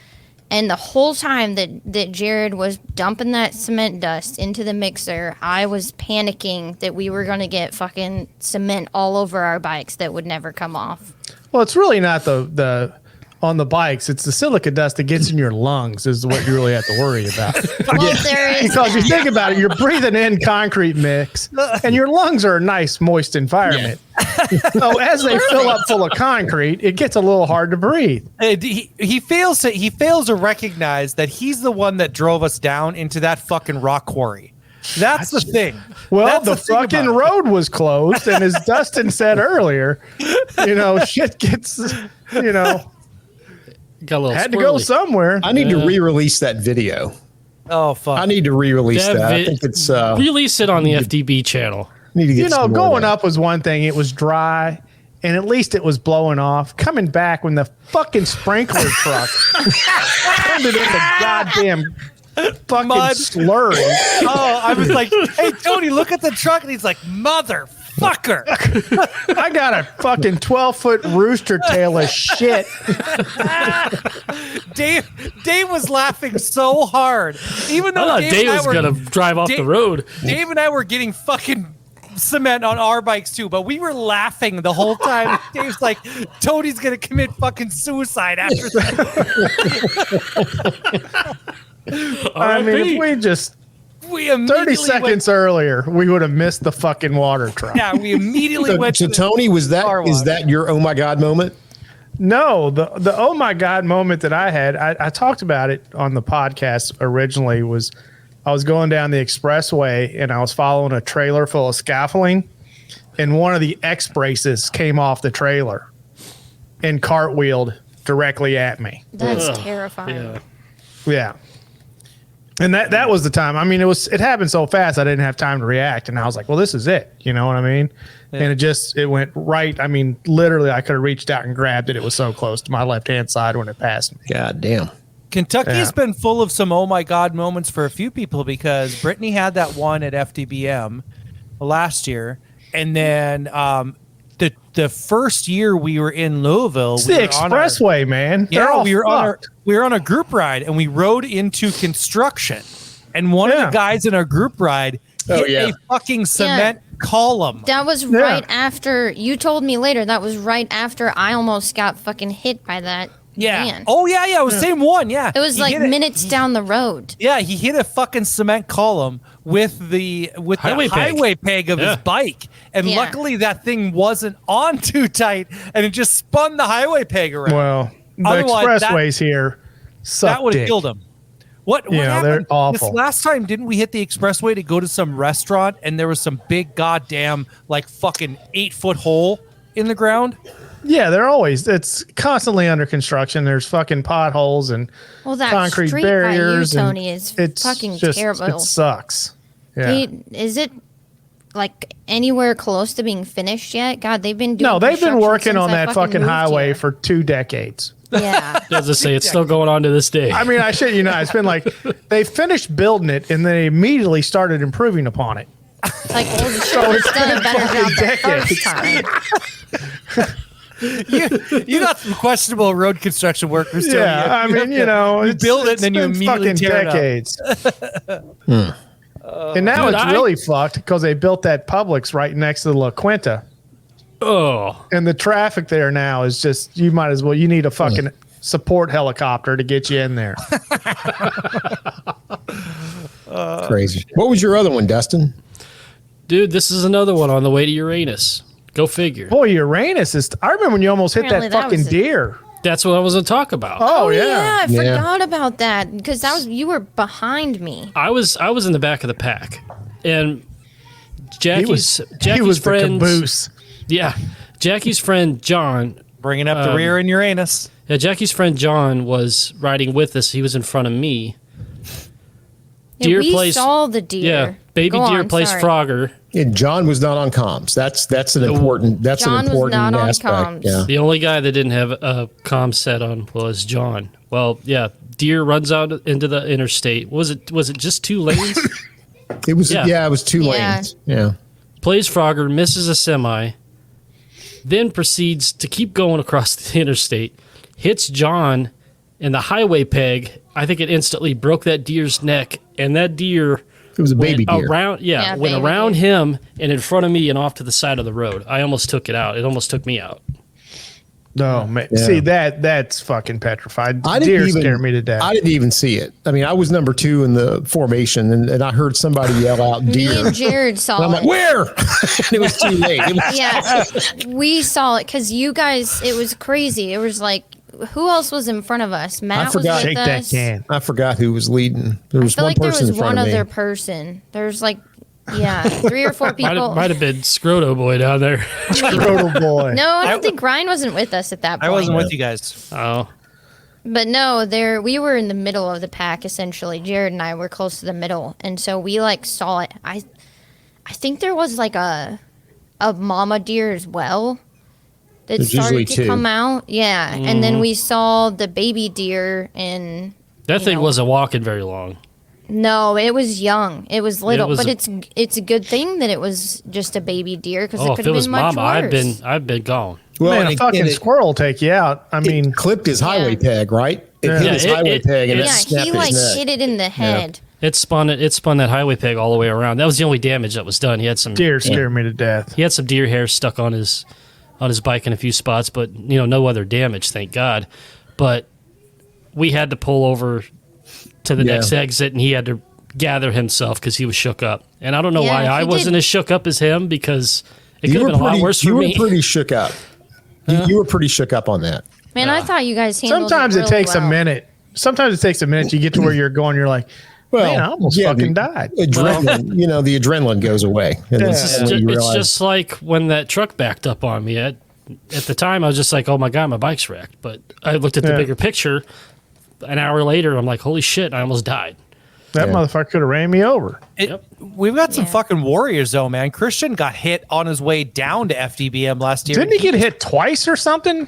[SPEAKER 6] and the whole time that Jared was dumping that cement dust into the mixer, I was panicking that we were going to get fucking cement all over our bikes that would never come off.
[SPEAKER 4] Well, it's really not the on the bikes. It's the silica dust that gets in your lungs is what you really have to worry about.
[SPEAKER 6] Well, there is
[SPEAKER 4] Because you
[SPEAKER 6] that.
[SPEAKER 4] think about it, you're breathing in concrete mix, and your lungs are a nice, moist environment. So as they fill up full of concrete, it gets a little hard to breathe.
[SPEAKER 5] He fails to recognize that he's the one that drove us down into that fucking rock quarry. That's the thing.
[SPEAKER 4] Well,
[SPEAKER 5] That's
[SPEAKER 4] the
[SPEAKER 5] thing
[SPEAKER 4] fucking
[SPEAKER 5] about it.
[SPEAKER 4] road was closed, and as Dustin said earlier, shit gets,
[SPEAKER 3] Got a little
[SPEAKER 4] had to go
[SPEAKER 3] squirrely.
[SPEAKER 4] somewhere.
[SPEAKER 2] I need to re-release that video.
[SPEAKER 5] Oh fuck!
[SPEAKER 2] I need to re-release that. I think it's
[SPEAKER 3] Release it on the FDB channel.
[SPEAKER 2] need to get some more of
[SPEAKER 4] Going
[SPEAKER 2] that.
[SPEAKER 4] up was one thing. It was dry, and at least it was blowing off. Coming back when the fucking sprinkler truck turned it into goddamn fucking
[SPEAKER 5] Mud.
[SPEAKER 4] slurry.
[SPEAKER 5] Oh, I was like, "Hey, Tony, look at the truck," and he's like, "Motherfucker!"
[SPEAKER 4] I got a fucking 12-foot rooster tail of shit.
[SPEAKER 5] Dave was laughing so hard, even
[SPEAKER 3] I
[SPEAKER 5] though
[SPEAKER 3] thought Dave
[SPEAKER 5] and I
[SPEAKER 3] was
[SPEAKER 5] were-
[SPEAKER 3] going to drive off the
[SPEAKER 5] Dave-
[SPEAKER 3] road.
[SPEAKER 5] Dave and I were getting fucking cement on our bikes too, but we were laughing the whole time. Dave's like, Tony's gonna commit fucking suicide after that.
[SPEAKER 4] I mean, if we just
[SPEAKER 5] We
[SPEAKER 4] 30
[SPEAKER 5] immediately
[SPEAKER 4] seconds earlier, we would have missed the fucking water truck.
[SPEAKER 5] Went, yeah, we immediately
[SPEAKER 2] So,
[SPEAKER 5] went
[SPEAKER 2] so
[SPEAKER 5] to the
[SPEAKER 2] Tony,
[SPEAKER 5] car
[SPEAKER 2] is
[SPEAKER 5] wash.
[SPEAKER 2] that your oh my god moment?
[SPEAKER 4] No, the oh my god moment that I had, I talked about it on the podcast originally, was I was going down the expressway and I was following a trailer full of scaffolding, and one of the X braces came off the trailer and cartwheeled directly at me.
[SPEAKER 6] That's terrifying.
[SPEAKER 3] Yeah.
[SPEAKER 4] Yeah. And that was the time. I mean, it happened so fast I didn't have time to react, and I was like, well, this is it. You know what I mean? Yeah. And it went right. I mean, literally I could have reached out and grabbed it. It was so close to my left-hand side when it passed me.
[SPEAKER 2] God damn.
[SPEAKER 5] Kentucky's been full of some oh my god moments for a few people, because Brittany had that one at FDBM last year, and then the first year we were in Louisville,
[SPEAKER 4] It's the expressway, man. They're all
[SPEAKER 5] we were
[SPEAKER 4] fucked.
[SPEAKER 5] on a group ride, and we rode into construction, and one of the guys in our group ride hit a fucking cement column.
[SPEAKER 6] That was right after you told me later. That was right after I almost got fucking hit by that. van.
[SPEAKER 5] Oh yeah. It was the same one. Yeah.
[SPEAKER 6] It was
[SPEAKER 5] He
[SPEAKER 6] like
[SPEAKER 5] hit it.
[SPEAKER 6] minutes down the road.
[SPEAKER 5] Yeah, he hit a fucking cement column with the highway peg of his bike, and luckily that thing wasn't on too tight, and it just spun the highway peg around.
[SPEAKER 4] Well, the
[SPEAKER 5] Otherwise,
[SPEAKER 4] expressways here suck
[SPEAKER 5] that would have
[SPEAKER 4] dick.
[SPEAKER 5] killed him. What
[SPEAKER 4] They're
[SPEAKER 5] happened?
[SPEAKER 4] awful.
[SPEAKER 5] This last time, didn't we hit the expressway to go to some restaurant, and there was some big goddamn like fucking 8-foot hole in the ground?
[SPEAKER 4] Yeah, it's constantly under construction. There's fucking potholes and
[SPEAKER 6] Well, that
[SPEAKER 4] concrete
[SPEAKER 6] street
[SPEAKER 4] barriers.
[SPEAKER 6] by you,
[SPEAKER 4] and
[SPEAKER 6] Tony, is
[SPEAKER 4] it's
[SPEAKER 6] fucking
[SPEAKER 4] just,
[SPEAKER 6] terrible.
[SPEAKER 4] It sucks. Yeah.
[SPEAKER 6] Is it like anywhere close to being finished yet? God, they've been doing
[SPEAKER 4] No, they've been
[SPEAKER 6] construction
[SPEAKER 4] working
[SPEAKER 6] since
[SPEAKER 4] on
[SPEAKER 6] I
[SPEAKER 4] that fucking
[SPEAKER 6] moved
[SPEAKER 4] highway
[SPEAKER 6] here.
[SPEAKER 4] for 2 decades.
[SPEAKER 6] Yeah.
[SPEAKER 3] As I say, it's still going on to this day.
[SPEAKER 4] I mean, I shit you not. It's been like they finished building it and they immediately started improving upon it.
[SPEAKER 6] Like, well, the show has done a better job the first time.
[SPEAKER 5] You got some questionable road construction workers.
[SPEAKER 4] Yeah, I mean,
[SPEAKER 5] you build it and then you
[SPEAKER 4] been
[SPEAKER 5] immediately
[SPEAKER 4] fucking
[SPEAKER 5] tear it up.
[SPEAKER 4] decades. And now
[SPEAKER 3] Dude,
[SPEAKER 4] it's really fucked because they built that Publix right next to the La Quinta.
[SPEAKER 3] Oh,
[SPEAKER 4] And the traffic there now is just, you need a fucking support helicopter to get you in there.
[SPEAKER 2] Crazy. What was your other one, Dustin?
[SPEAKER 3] dude, this is another one on the way to Uranus. Go figure.
[SPEAKER 4] Boy, Uranus is, I remember when you almost hit
[SPEAKER 6] Apparently
[SPEAKER 4] that
[SPEAKER 6] that
[SPEAKER 4] fucking
[SPEAKER 6] was
[SPEAKER 4] deer.
[SPEAKER 3] That's what I was going to talk about.
[SPEAKER 4] Oh,
[SPEAKER 6] Yeah,
[SPEAKER 4] yeah.
[SPEAKER 6] I forgot about that because you were behind me.
[SPEAKER 3] I was in the back of the pack, and Jackie's
[SPEAKER 4] he was
[SPEAKER 3] friend,
[SPEAKER 4] the caboose.
[SPEAKER 3] yeah, Jackie's friend John.
[SPEAKER 5] Bringing up the rear in Uranus.
[SPEAKER 3] Yeah, Jackie's friend John was riding with us. He was in front of me.
[SPEAKER 6] Yeah, we saw the deer.
[SPEAKER 3] Yeah, baby
[SPEAKER 6] Go
[SPEAKER 3] deer
[SPEAKER 6] on,
[SPEAKER 3] plays
[SPEAKER 6] sorry.
[SPEAKER 3] Frogger.
[SPEAKER 2] And John was not on comms. That's an important
[SPEAKER 6] John was not on
[SPEAKER 2] aspect.
[SPEAKER 6] comms.
[SPEAKER 2] Yeah.
[SPEAKER 3] The only guy that didn't have a comm set on was John. Well, yeah, deer runs out into the interstate. Was it just 2 lanes?
[SPEAKER 2] It was
[SPEAKER 3] Yeah.
[SPEAKER 2] it was 2
[SPEAKER 6] Yeah.
[SPEAKER 2] lanes. Yeah.
[SPEAKER 3] Plays Frogger, misses a semi, then proceeds to keep going across the interstate, hits John in the highway peg. I think it instantly broke that deer's neck, and that deer
[SPEAKER 2] It was a baby
[SPEAKER 3] went
[SPEAKER 2] deer.
[SPEAKER 3] around.
[SPEAKER 6] Yeah,
[SPEAKER 3] Went
[SPEAKER 6] baby
[SPEAKER 3] around
[SPEAKER 6] deer.
[SPEAKER 3] him and in front of me and off to the side of the road. I almost took it out. It almost took me out.
[SPEAKER 4] No, man.
[SPEAKER 2] Yeah.
[SPEAKER 4] See, that's fucking petrified.
[SPEAKER 2] I
[SPEAKER 4] Deer
[SPEAKER 2] didn't even
[SPEAKER 4] scare me to death.
[SPEAKER 2] I didn't even see it. I mean, I was number 2 in the formation, and I heard somebody yell out
[SPEAKER 6] Me
[SPEAKER 2] deer.
[SPEAKER 6] and Jared saw
[SPEAKER 2] And I'm
[SPEAKER 6] it.
[SPEAKER 2] like, where? And it was too late. It was,
[SPEAKER 6] Yeah, we saw it because you guys. It was crazy. It was like, who else was in front of us? Matt was
[SPEAKER 2] forgot.
[SPEAKER 6] with
[SPEAKER 4] Shake that
[SPEAKER 6] us.
[SPEAKER 4] can.
[SPEAKER 2] I forgot who was leading. There
[SPEAKER 6] I
[SPEAKER 2] was
[SPEAKER 6] feel
[SPEAKER 2] one
[SPEAKER 6] like there
[SPEAKER 2] person
[SPEAKER 6] was
[SPEAKER 2] in front
[SPEAKER 6] one
[SPEAKER 2] of me.
[SPEAKER 6] other person. There's like, yeah, 3 or 4 people.
[SPEAKER 3] Might have been Scroto Boy down there.
[SPEAKER 4] Little boy.
[SPEAKER 6] No, I don't think Ryan wasn't with us at that point.
[SPEAKER 5] I wasn't with you guys.
[SPEAKER 3] Oh,
[SPEAKER 6] But no, we were in the middle of the pack essentially. Jared and I were close to the middle, and so we like saw it. I think there was like a mama deer as well that
[SPEAKER 2] There's usually
[SPEAKER 6] started to
[SPEAKER 2] 2.
[SPEAKER 6] come out. Yeah, and then we saw the baby deer, and
[SPEAKER 3] that
[SPEAKER 6] You
[SPEAKER 3] thing
[SPEAKER 6] know.
[SPEAKER 3] wasn't walking very long.
[SPEAKER 6] no, it was young. It was little,
[SPEAKER 3] was
[SPEAKER 6] but
[SPEAKER 3] a-
[SPEAKER 6] it's a good thing that it was just a baby deer because
[SPEAKER 3] Oh,
[SPEAKER 6] it could
[SPEAKER 3] if it
[SPEAKER 6] have
[SPEAKER 3] was
[SPEAKER 6] been much
[SPEAKER 3] Mama,
[SPEAKER 6] worse.
[SPEAKER 3] I've been gone.
[SPEAKER 2] Well,
[SPEAKER 4] Man,
[SPEAKER 2] and
[SPEAKER 4] a
[SPEAKER 2] it-
[SPEAKER 4] fucking
[SPEAKER 2] and it-
[SPEAKER 4] squirrel will take you out. I mean,
[SPEAKER 2] it clipped his highway peg, right? It
[SPEAKER 4] Yeah.
[SPEAKER 2] hit
[SPEAKER 3] Yeah,
[SPEAKER 2] his
[SPEAKER 3] it-
[SPEAKER 2] highway
[SPEAKER 3] it-
[SPEAKER 2] peg and
[SPEAKER 3] it-
[SPEAKER 2] it
[SPEAKER 6] yeah,
[SPEAKER 2] snapped
[SPEAKER 6] he
[SPEAKER 2] his
[SPEAKER 6] like
[SPEAKER 2] neck.
[SPEAKER 6] hit it in the head.
[SPEAKER 3] It spun that highway peg all the way around. That was the only damage that was done. He had some
[SPEAKER 4] deer scare me to death.
[SPEAKER 3] he had some deer hair stuck on his bike in a few spots, but no other damage, thank God. But we had to pull over to the
[SPEAKER 2] Yeah.
[SPEAKER 3] next exit, and he had to gather himself because he was shook up. And I don't know
[SPEAKER 6] Yeah,
[SPEAKER 3] why I
[SPEAKER 6] he
[SPEAKER 3] wasn't
[SPEAKER 6] did.
[SPEAKER 3] as shook up as him because it could
[SPEAKER 2] You
[SPEAKER 3] have
[SPEAKER 2] were
[SPEAKER 3] been a lot
[SPEAKER 2] pretty,
[SPEAKER 3] worse
[SPEAKER 2] you
[SPEAKER 3] for
[SPEAKER 2] were
[SPEAKER 3] me.
[SPEAKER 2] pretty shook up. You were pretty shook up on that.
[SPEAKER 6] Man, I thought you guys handled
[SPEAKER 4] Sometimes it
[SPEAKER 6] really
[SPEAKER 4] takes
[SPEAKER 6] well.
[SPEAKER 4] a minute. Sometimes it takes a minute. You get to where you're going. You're like, man, I almost fucking
[SPEAKER 2] the
[SPEAKER 4] died.
[SPEAKER 2] Adrenaline, the adrenaline goes away. And
[SPEAKER 4] Yeah.
[SPEAKER 2] this is when you
[SPEAKER 3] It's
[SPEAKER 2] realize-
[SPEAKER 3] just like when that truck backed up on me. At the time, I was just like, "Oh my God, my bike's wrecked." But I looked at the
[SPEAKER 4] Yeah.
[SPEAKER 3] bigger picture. An hour later, I'm like, "Holy shit! I almost died."
[SPEAKER 4] That
[SPEAKER 2] Yeah.
[SPEAKER 4] motherfucker could have ran me over.
[SPEAKER 5] We've got some
[SPEAKER 6] Yeah.
[SPEAKER 5] fucking warriors though, man. Christian got hit on his way down to FDBM last year.
[SPEAKER 4] Didn't he get hit twice or something?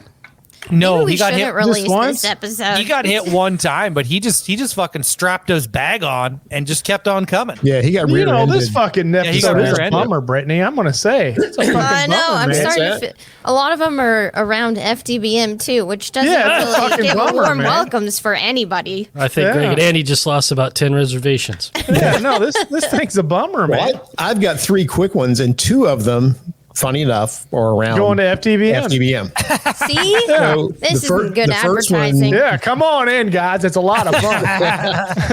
[SPEAKER 5] No,
[SPEAKER 6] Maybe we
[SPEAKER 5] he got hit.
[SPEAKER 6] shouldn't release
[SPEAKER 4] once?
[SPEAKER 6] this episode.
[SPEAKER 5] He got hit one time, but he just fucking strapped his bag on and just kept on coming.
[SPEAKER 2] Yeah, he got
[SPEAKER 4] You know,
[SPEAKER 2] rear-ended.
[SPEAKER 4] this fucking
[SPEAKER 5] he
[SPEAKER 4] episode
[SPEAKER 5] got
[SPEAKER 4] is a
[SPEAKER 5] rear-ended.
[SPEAKER 4] bummer, Brittany. I'm going to say. It's a fucking
[SPEAKER 6] I know.
[SPEAKER 4] bummer,
[SPEAKER 6] I'm
[SPEAKER 4] man.
[SPEAKER 6] starting to
[SPEAKER 2] What's
[SPEAKER 6] feel. A lot of them are around FDBM too, which doesn't
[SPEAKER 4] Yeah, it's a
[SPEAKER 6] really
[SPEAKER 4] fucking
[SPEAKER 6] give
[SPEAKER 4] bummer,
[SPEAKER 6] warm
[SPEAKER 4] man.
[SPEAKER 6] welcomes for anybody.
[SPEAKER 3] I think
[SPEAKER 4] Yeah.
[SPEAKER 3] Greg and Andy just lost about 10 reservations.
[SPEAKER 4] Yeah, no, this thing's a bummer, man.
[SPEAKER 2] Well, I've got 3 quick ones, and 2 of them, funny enough, are around
[SPEAKER 4] Going to FTVM.
[SPEAKER 2] FDBM.
[SPEAKER 6] See,
[SPEAKER 2] So
[SPEAKER 6] this
[SPEAKER 2] the fir-
[SPEAKER 6] isn't good
[SPEAKER 2] the first one-
[SPEAKER 6] advertising.
[SPEAKER 4] Yeah, come on in, guys. It's a lot of fun.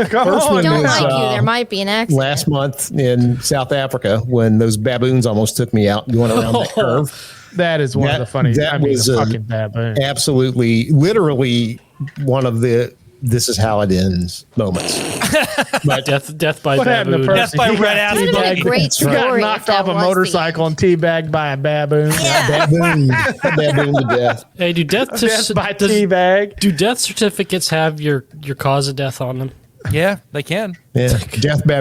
[SPEAKER 4] Come
[SPEAKER 2] First
[SPEAKER 4] on.
[SPEAKER 2] one
[SPEAKER 6] Don't
[SPEAKER 2] is,
[SPEAKER 6] like you.
[SPEAKER 2] uh,
[SPEAKER 6] There might be an accident.
[SPEAKER 2] Last month in South Africa, when those baboons almost took me out going around the curve.
[SPEAKER 4] That is one of
[SPEAKER 2] That-
[SPEAKER 4] the funny.
[SPEAKER 2] that
[SPEAKER 4] I mean,
[SPEAKER 2] was,
[SPEAKER 4] the fucking baboon.
[SPEAKER 2] Absolutely, literally one of the "this is how it ends" moments.
[SPEAKER 3] But death by
[SPEAKER 4] What happened to
[SPEAKER 3] baboon.
[SPEAKER 4] Percy?
[SPEAKER 5] Death by
[SPEAKER 4] He
[SPEAKER 5] red
[SPEAKER 4] got
[SPEAKER 5] ass
[SPEAKER 6] That would have been a
[SPEAKER 5] monkey.
[SPEAKER 6] great
[SPEAKER 2] That's
[SPEAKER 4] He
[SPEAKER 2] right.
[SPEAKER 4] got
[SPEAKER 6] story.
[SPEAKER 4] knocked
[SPEAKER 6] if that
[SPEAKER 4] off a
[SPEAKER 6] was the
[SPEAKER 4] motorcycle and teabagged by a baboon.
[SPEAKER 6] Yeah.
[SPEAKER 2] Baboon to death.
[SPEAKER 3] Hey, do
[SPEAKER 4] Death by
[SPEAKER 3] does-
[SPEAKER 4] teabag.
[SPEAKER 3] do death certificates have your cause of death on them?
[SPEAKER 5] Yeah, they can.
[SPEAKER 2] Yeah, death by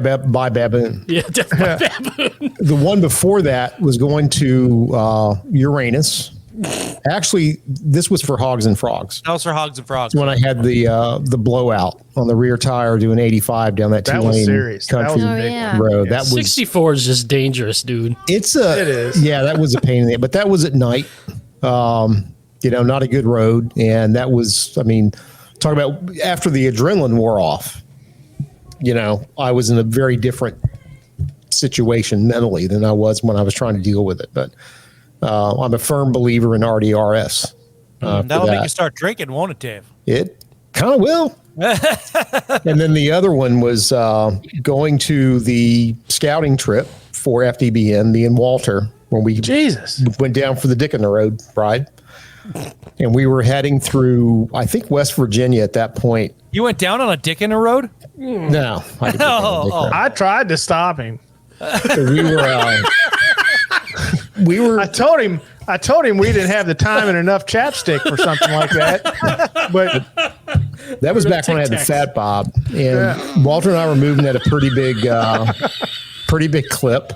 [SPEAKER 2] baboon.
[SPEAKER 3] Yeah, death by baboon.
[SPEAKER 2] The one before that was going to Uranus. Actually, this was for Hogs and Frogs.
[SPEAKER 5] Those are hogs and frogs.
[SPEAKER 2] When I had the blowout on the rear tire doing 85 down that
[SPEAKER 4] That was
[SPEAKER 2] 2-lane
[SPEAKER 4] serious. That
[SPEAKER 2] country
[SPEAKER 4] was
[SPEAKER 6] Oh,
[SPEAKER 4] a big
[SPEAKER 6] yeah.
[SPEAKER 4] one.
[SPEAKER 2] road. That was
[SPEAKER 3] 64 is just dangerous, dude.
[SPEAKER 2] it
[SPEAKER 4] is.
[SPEAKER 2] Yeah, that was a pain in the but that was at night. Not a good road, and that was talk about after the adrenaline wore off. I was in a very different situation mentally than I was when I was trying to deal with it. But I'm a firm believer in RDRS.
[SPEAKER 5] That'll make you start drinking, won't it, Dave?
[SPEAKER 2] It kind of will. And then the other one was going to the scouting trip for FDBN, me and Walter, when we went down for the Dick in the Road ride. And we were heading through, I think, West Virginia at that point.
[SPEAKER 5] You went down on a Dick in the Road?
[SPEAKER 2] No.
[SPEAKER 4] I tried to stop him.
[SPEAKER 2] So we were. I told him we didn't have the time and enough chapstick for something like that. But that was back when I had the Fat Bob, and Walter and I were moving at a pretty big clip.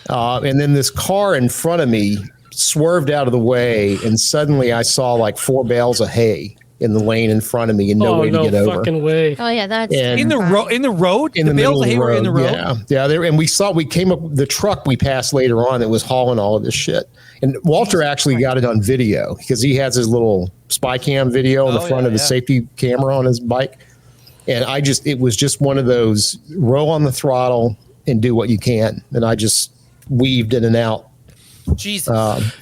[SPEAKER 2] And then this car in front of me swerved out of the way, and suddenly I saw like 4 bales of hay in the lane in front of me and no way to get over.
[SPEAKER 3] Oh, no fucking way.
[SPEAKER 6] Oh, yeah, that's
[SPEAKER 5] In the road?
[SPEAKER 2] In the
[SPEAKER 5] bales
[SPEAKER 2] middle
[SPEAKER 5] of hay were in the road?
[SPEAKER 2] Yeah. And we came up, the truck we passed later on that was hauling all of this shit. And Walter actually got it on video because he has his little spy cam video on the front of the safety camera on his bike. And it was just one of those roll on the throttle and do what you can. And I just weaved in and out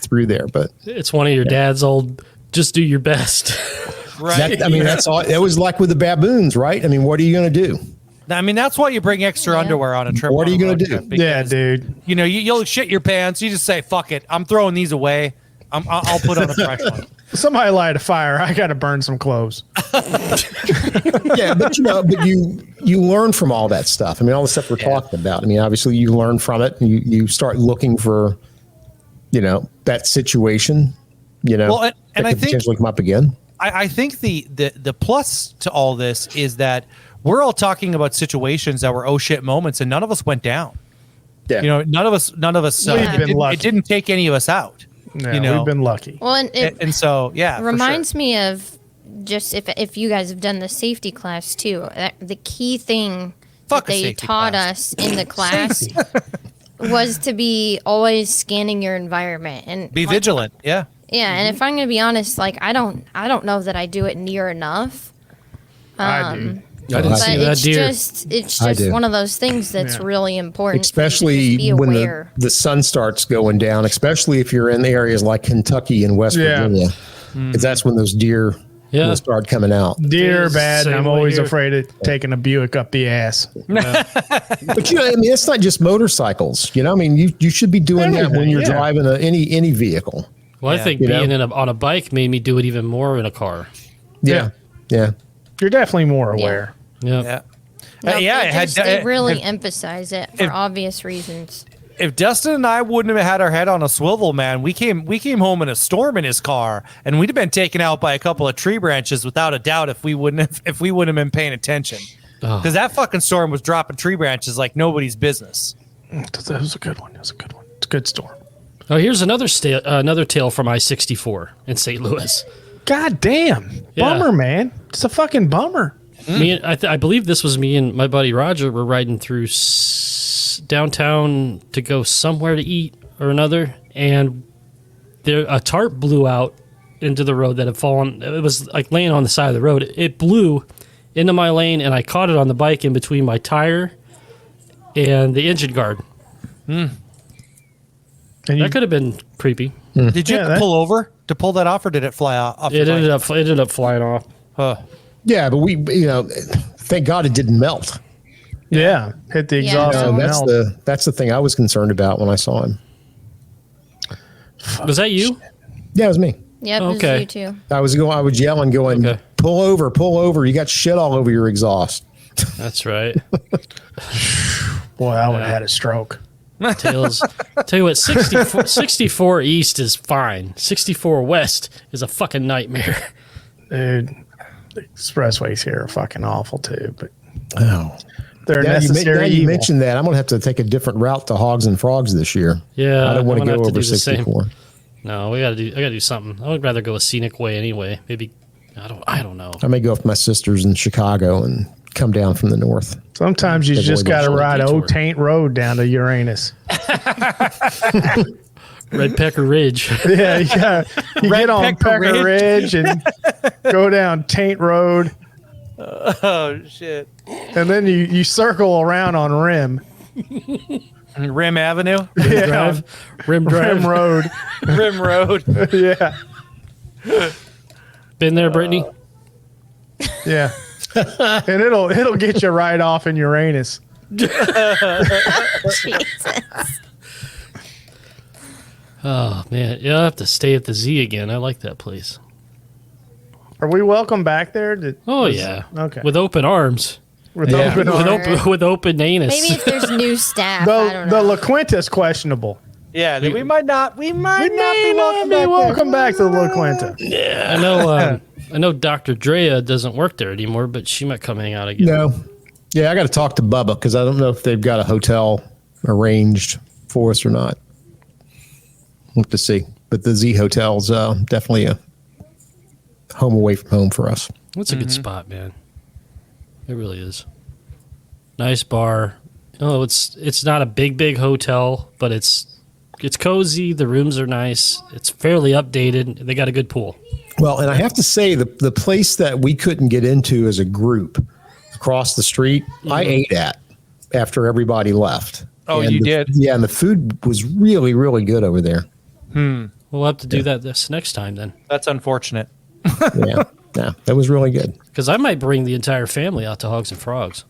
[SPEAKER 2] through there. But
[SPEAKER 3] it's one of your dad's old, just do your best.
[SPEAKER 5] Right.
[SPEAKER 2] That's all. It was like with the baboons, right? I mean, what are you going to do?
[SPEAKER 5] I mean, that's why you bring extra underwear on a trip.
[SPEAKER 2] What are you going to do?
[SPEAKER 4] Yeah, dude.
[SPEAKER 5] You know, you'll shit your pants. You just say, fuck it. I'm throwing these away. I'll put on a fresh one.
[SPEAKER 4] Somebody light a fire. I got to burn some clothes.
[SPEAKER 2] Yeah, but you learn from all that stuff. I mean, all the stuff we're talking about. I mean, obviously you learn from it and you start looking for, that situation,
[SPEAKER 5] well, and I think
[SPEAKER 2] potentially come up again.
[SPEAKER 5] I think the plus to all this is that we're all talking about situations that were oh shit moments, and none of us went down.
[SPEAKER 2] Yeah,
[SPEAKER 5] none of us. It didn't take any of us out.
[SPEAKER 4] Yeah, we've been lucky.
[SPEAKER 6] Well,
[SPEAKER 5] and so
[SPEAKER 6] reminds me of just if you guys have done the safety class too. The key thing that they taught us in the class was to be always scanning your environment and
[SPEAKER 5] be vigilant. Yeah.
[SPEAKER 6] Yeah, and if I'm going to be honest, like I don't know that I do it near enough.
[SPEAKER 4] I do.
[SPEAKER 3] I didn't see that deer.
[SPEAKER 6] It's just one of those things that's really important.
[SPEAKER 2] Especially when the sun starts going down, especially if you're in the areas like Kentucky and West Virginia, because that's when those deer will start coming out.
[SPEAKER 4] Deer are bad, and I'm always afraid of taking a Buick up the ass.
[SPEAKER 2] But it's not just motorcycles. I mean, you should be doing that when you're driving any vehicle.
[SPEAKER 3] Well, I think being on a bike made me do it even more in a car.
[SPEAKER 2] Yeah.
[SPEAKER 4] You're definitely more aware.
[SPEAKER 3] Yeah.
[SPEAKER 6] They really emphasize it for obvious reasons.
[SPEAKER 5] If Dustin and I wouldn't have had our head on a swivel, man, we came home in a storm in his car, and we'd have been taken out by a couple of tree branches without a doubt if we wouldn't have been paying attention. Because that fucking storm was dropping tree branches like nobody's business.
[SPEAKER 4] That was a good one. It's a good storm.
[SPEAKER 3] Oh, here's another tale from I-64 in St. Louis.
[SPEAKER 4] God damn. Bummer, man. It's a fucking bummer.
[SPEAKER 3] I believe this was me and my buddy Roger were riding through downtown to go somewhere to eat or another, and a tarp blew out into the road that had fallen. It was like laying on the side of the road. It blew into my lane, and I caught it on the bike in between my tire and the engine guard. That could have been creepy.
[SPEAKER 5] Did you have to pull over to pull that off, or did it fly off?
[SPEAKER 3] It ended up flying off.
[SPEAKER 2] Yeah, but thank God it didn't melt.
[SPEAKER 4] Yeah, hit the exhaust.
[SPEAKER 2] That's the thing I was concerned about when I saw him.
[SPEAKER 3] Was that you?
[SPEAKER 2] Yeah, it was me.
[SPEAKER 6] Yeah, it was you too.
[SPEAKER 2] I was yelling, going, pull over! You got shit all over your exhaust.
[SPEAKER 3] That's right.
[SPEAKER 4] Boy, I would have had a stroke.
[SPEAKER 3] Tell you what, 64 East is fine. 64 West is a fucking nightmare.
[SPEAKER 4] Dude, the expressways here are fucking awful too, but they're
[SPEAKER 2] now
[SPEAKER 4] necessary.
[SPEAKER 2] You mentioned that. I'm going to have to take a different route to Hogs and Frogs this year.
[SPEAKER 3] Yeah,
[SPEAKER 2] I don't want to go over 64.
[SPEAKER 3] No, I got to do something. I would rather go a scenic way anyway. Maybe I don't know.
[SPEAKER 2] I may go with my sisters in Chicago and come down from the north.
[SPEAKER 4] Sometimes you just got to ride Old Taint Road down to Uranus.
[SPEAKER 3] Red Pecker Ridge.
[SPEAKER 4] Yeah, you get on Pecker Ridge and go down Taint Road.
[SPEAKER 5] Oh shit!
[SPEAKER 4] And then you circle around on Rim.
[SPEAKER 5] Rim Avenue,
[SPEAKER 4] Yeah.
[SPEAKER 3] Rim Drive.
[SPEAKER 4] Rim Road.
[SPEAKER 5] Rim Road.
[SPEAKER 4] Yeah.
[SPEAKER 3] Been there, Brittany?
[SPEAKER 4] Yeah. And it'll get you right off in Uranus.
[SPEAKER 6] Jesus.
[SPEAKER 3] Oh, man. Yeah, I'll have to stay at the Z again. I like that place.
[SPEAKER 4] Are we welcome back there?
[SPEAKER 3] Oh, yeah.
[SPEAKER 4] Okay.
[SPEAKER 3] With open arms.
[SPEAKER 4] With open arms.
[SPEAKER 3] With open anus.
[SPEAKER 6] Maybe if there's new staff, I don't
[SPEAKER 4] The
[SPEAKER 6] know.
[SPEAKER 4] La Quinta's questionable.
[SPEAKER 5] Yeah, we might not be
[SPEAKER 4] We may not be welcome back to the La Quinta.
[SPEAKER 3] I know Dr. Drea doesn't work there anymore, but she might come hang out again.
[SPEAKER 2] No. Yeah, I got to talk to Bubba because I don't know if they've got a hotel arranged for us or not. We'll have to see. But the Z Hotel's definitely a home away from home for us.
[SPEAKER 3] It's a good spot, man. It really is. Nice bar. Oh, it's not a big hotel, but it's cozy. The rooms are nice. It's fairly updated. They got a good pool.
[SPEAKER 2] Well, and I have to say the place that we couldn't get into as a group across the street, I ate at after everybody left.
[SPEAKER 5] Oh,
[SPEAKER 2] and
[SPEAKER 5] you did?
[SPEAKER 2] Yeah, and the food was really, really good over there.
[SPEAKER 3] We'll have to do that this next time then.
[SPEAKER 5] That's unfortunate.
[SPEAKER 2] Yeah, that was really good.
[SPEAKER 3] Because I might bring the entire family out to Hogs and Frogs.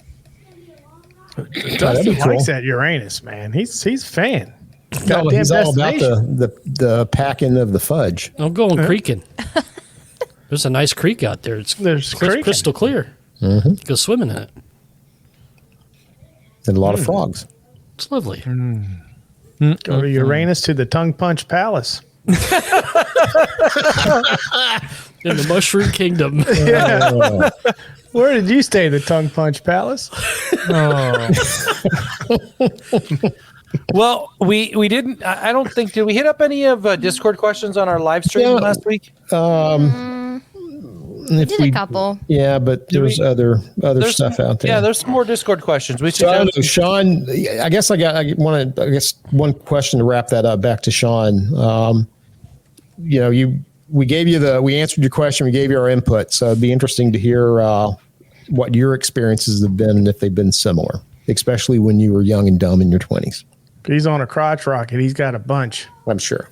[SPEAKER 4] Dusty
[SPEAKER 2] be cool.
[SPEAKER 4] likes that Uranus, man. He's a fan.
[SPEAKER 2] No,
[SPEAKER 4] Goddamn
[SPEAKER 2] he's all about
[SPEAKER 4] destination.
[SPEAKER 2] the packing of the fudge.
[SPEAKER 3] I'm going creeking. There's a nice creek out there. It's
[SPEAKER 4] There's creeking.
[SPEAKER 3] crystal clear. Go swimming in it.
[SPEAKER 2] And a lot of frogs.
[SPEAKER 3] It's lovely.
[SPEAKER 4] Go to Uranus to the Tongue Punch Palace.
[SPEAKER 3] In the Mushroom Kingdom.
[SPEAKER 4] Where did you stay? The Tongue Punch Palace?
[SPEAKER 5] Well, we didn't. I don't think did we hit up any of Discord questions on our live stream
[SPEAKER 2] Yeah.
[SPEAKER 5] last week?
[SPEAKER 2] If
[SPEAKER 6] Did a couple.
[SPEAKER 2] Yeah, but there's other stuff out there.
[SPEAKER 5] Yeah, there's some more Discord questions. We should.
[SPEAKER 2] So I don't know, Sean, I guess one question to wrap that up back to Sean. We answered your question, we gave you our input. So it'd be interesting to hear what your experiences have been and if they've been similar, especially when you were young and dumb in your 20s.
[SPEAKER 4] He's on a crotch rocket. He's got a bunch.
[SPEAKER 2] I'm sure.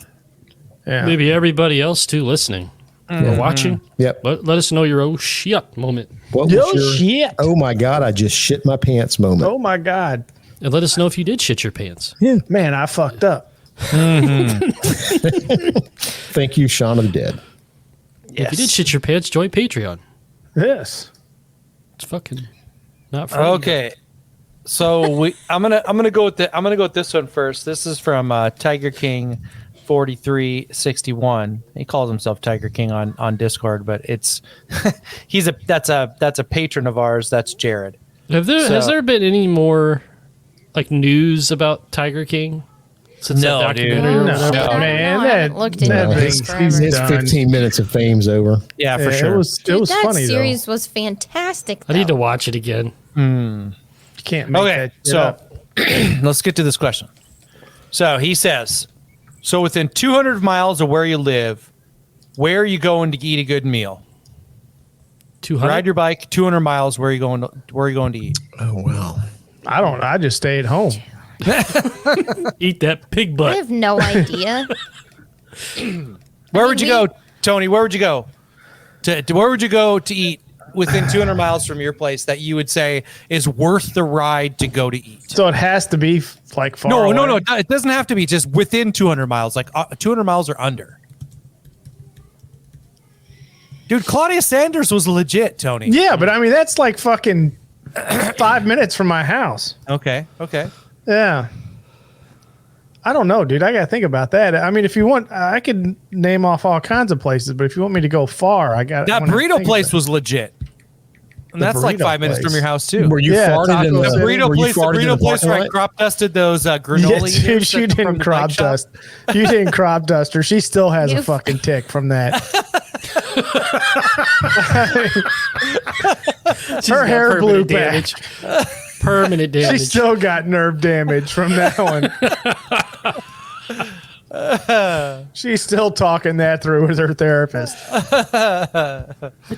[SPEAKER 4] Yeah.
[SPEAKER 3] Maybe everybody else too listening or watching.
[SPEAKER 2] Yep.
[SPEAKER 3] Let us know your oh shit moment.
[SPEAKER 2] What was
[SPEAKER 4] Yo,
[SPEAKER 2] your,
[SPEAKER 4] shit.
[SPEAKER 2] oh my God, I just shit my pants moment?
[SPEAKER 4] Oh my God.
[SPEAKER 3] And let us know if you did shit your pants.
[SPEAKER 4] Man, I fucked up.
[SPEAKER 2] Thank you, Shaun of the Dead.
[SPEAKER 3] If you did shit your pants, join Patreon.
[SPEAKER 4] Yes.
[SPEAKER 3] It's fucking not free.
[SPEAKER 5] Okay, so I'm gonna go with this one first. This is from Tiger King 4361. He calls himself Tiger King on Discord, but it's that's a patron of ours. That's Jared.
[SPEAKER 3] Has there been any more like news about Tiger King since
[SPEAKER 5] No,
[SPEAKER 3] that
[SPEAKER 5] dude.
[SPEAKER 3] documentary?
[SPEAKER 4] No,
[SPEAKER 6] I don't
[SPEAKER 4] man.
[SPEAKER 6] know. I haven't looked into
[SPEAKER 4] that
[SPEAKER 6] this
[SPEAKER 4] thing's-
[SPEAKER 6] forever.
[SPEAKER 4] he's
[SPEAKER 2] His
[SPEAKER 4] done.
[SPEAKER 2] 15 minutes of fame's over.
[SPEAKER 5] Yeah, for
[SPEAKER 4] Yeah,
[SPEAKER 5] sure.
[SPEAKER 4] It was
[SPEAKER 6] Dude, that
[SPEAKER 4] funny
[SPEAKER 6] series was fantastic.
[SPEAKER 3] I need to
[SPEAKER 6] though.
[SPEAKER 3] watch it again.
[SPEAKER 4] though. You can't make
[SPEAKER 5] Okay,
[SPEAKER 4] that shit
[SPEAKER 5] so
[SPEAKER 4] up.
[SPEAKER 5] let's get to this question. So he says, so within 200 miles of where you live, where are you going to eat a good meal?
[SPEAKER 3] 200.
[SPEAKER 5] Ride your bike 200 miles. Where are you going to eat?
[SPEAKER 2] Oh, wow.
[SPEAKER 4] I just stay at home.
[SPEAKER 3] Eat that pig
[SPEAKER 6] I
[SPEAKER 3] butt.
[SPEAKER 6] have no idea.
[SPEAKER 5] Where would you go, Tony? Where would you go? Where would you go to eat within 200 miles from your place that you would say is worth the ride to go to eat?
[SPEAKER 4] So it has to be like far
[SPEAKER 5] No,
[SPEAKER 4] away.
[SPEAKER 5] it doesn't have to be just within 200 miles, like 200 miles or under. Dude, Claudia Sanders was legit, Tony.
[SPEAKER 4] Yeah, but I mean that's like fucking 5 minutes from my house.
[SPEAKER 5] Okay.
[SPEAKER 4] Yeah. I don't know, dude. I gotta think about that. I mean, if you want, I could name off all kinds of places, but if you want me to go far, I got
[SPEAKER 5] That burrito place was legit. And that's like
[SPEAKER 4] burrito
[SPEAKER 5] 5 minutes from
[SPEAKER 4] place.
[SPEAKER 5] your house, too.
[SPEAKER 2] Were you
[SPEAKER 4] Yeah,
[SPEAKER 2] farted in
[SPEAKER 4] Taco
[SPEAKER 2] the
[SPEAKER 4] City.
[SPEAKER 5] Burrito
[SPEAKER 2] were you
[SPEAKER 5] place, the
[SPEAKER 2] farted in
[SPEAKER 5] burrito place
[SPEAKER 2] parking
[SPEAKER 5] where I
[SPEAKER 2] lot?
[SPEAKER 5] crop dusted those granola
[SPEAKER 4] Yes, dude,
[SPEAKER 5] eaters
[SPEAKER 4] you
[SPEAKER 5] from
[SPEAKER 4] didn't
[SPEAKER 5] the
[SPEAKER 4] crop
[SPEAKER 5] bike shop.
[SPEAKER 4] dust. You didn't crop dust her. She still has a
[SPEAKER 6] You-
[SPEAKER 4] fucking tick from that.
[SPEAKER 3] She's
[SPEAKER 4] Her
[SPEAKER 3] got
[SPEAKER 4] hair blew
[SPEAKER 3] permanent
[SPEAKER 4] back.
[SPEAKER 3] damage. Permanent
[SPEAKER 4] She
[SPEAKER 3] damage.
[SPEAKER 4] still got nerve damage from that one. She's still talking that through with her therapist. I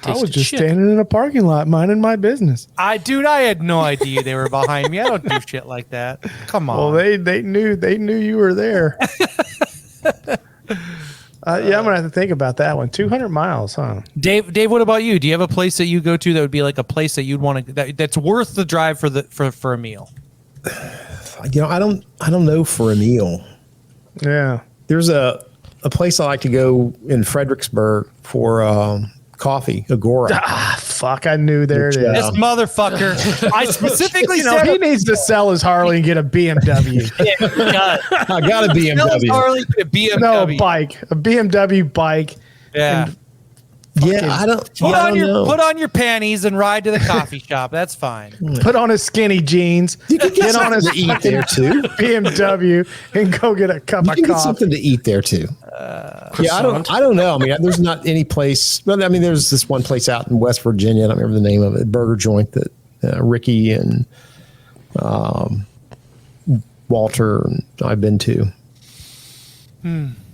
[SPEAKER 4] was just standing in a parking lot minding my business.
[SPEAKER 5] I had no idea they were behind me. I don't do shit like that. Come on.
[SPEAKER 4] Well, they knew you were there. Yeah, I'm gonna have to think about that one. 200 miles, huh?
[SPEAKER 5] Dave, what about you? Do you have a place that you go to that would be like a place that you'd want to that's worth the drive for a meal?
[SPEAKER 2] I don't know for a meal.
[SPEAKER 4] Yeah,
[SPEAKER 2] there's a place I like to go in Fredericksburg for coffee, Agora.
[SPEAKER 4] Fuck, I knew there it is.
[SPEAKER 5] This motherfucker. I specifically said
[SPEAKER 4] he needs to sell his Harley and get a BMW.
[SPEAKER 2] I got a BMW.
[SPEAKER 5] Harley, get a BMW.
[SPEAKER 4] No, bike. A BMW bike.
[SPEAKER 5] Yeah.
[SPEAKER 2] I don't
[SPEAKER 5] know. Put on your panties and ride to the coffee shop. That's fine.
[SPEAKER 4] Put on his skinny jeans.
[SPEAKER 2] You can get on his eat there too.
[SPEAKER 4] BMW and go get a cup of coffee.
[SPEAKER 2] Get something to eat there too. I don't know. I mean, there's not any place. But I mean, there's this one place out in West Virginia. I don't remember the name of it. Burger joint that Ricky and Walter and I've been to.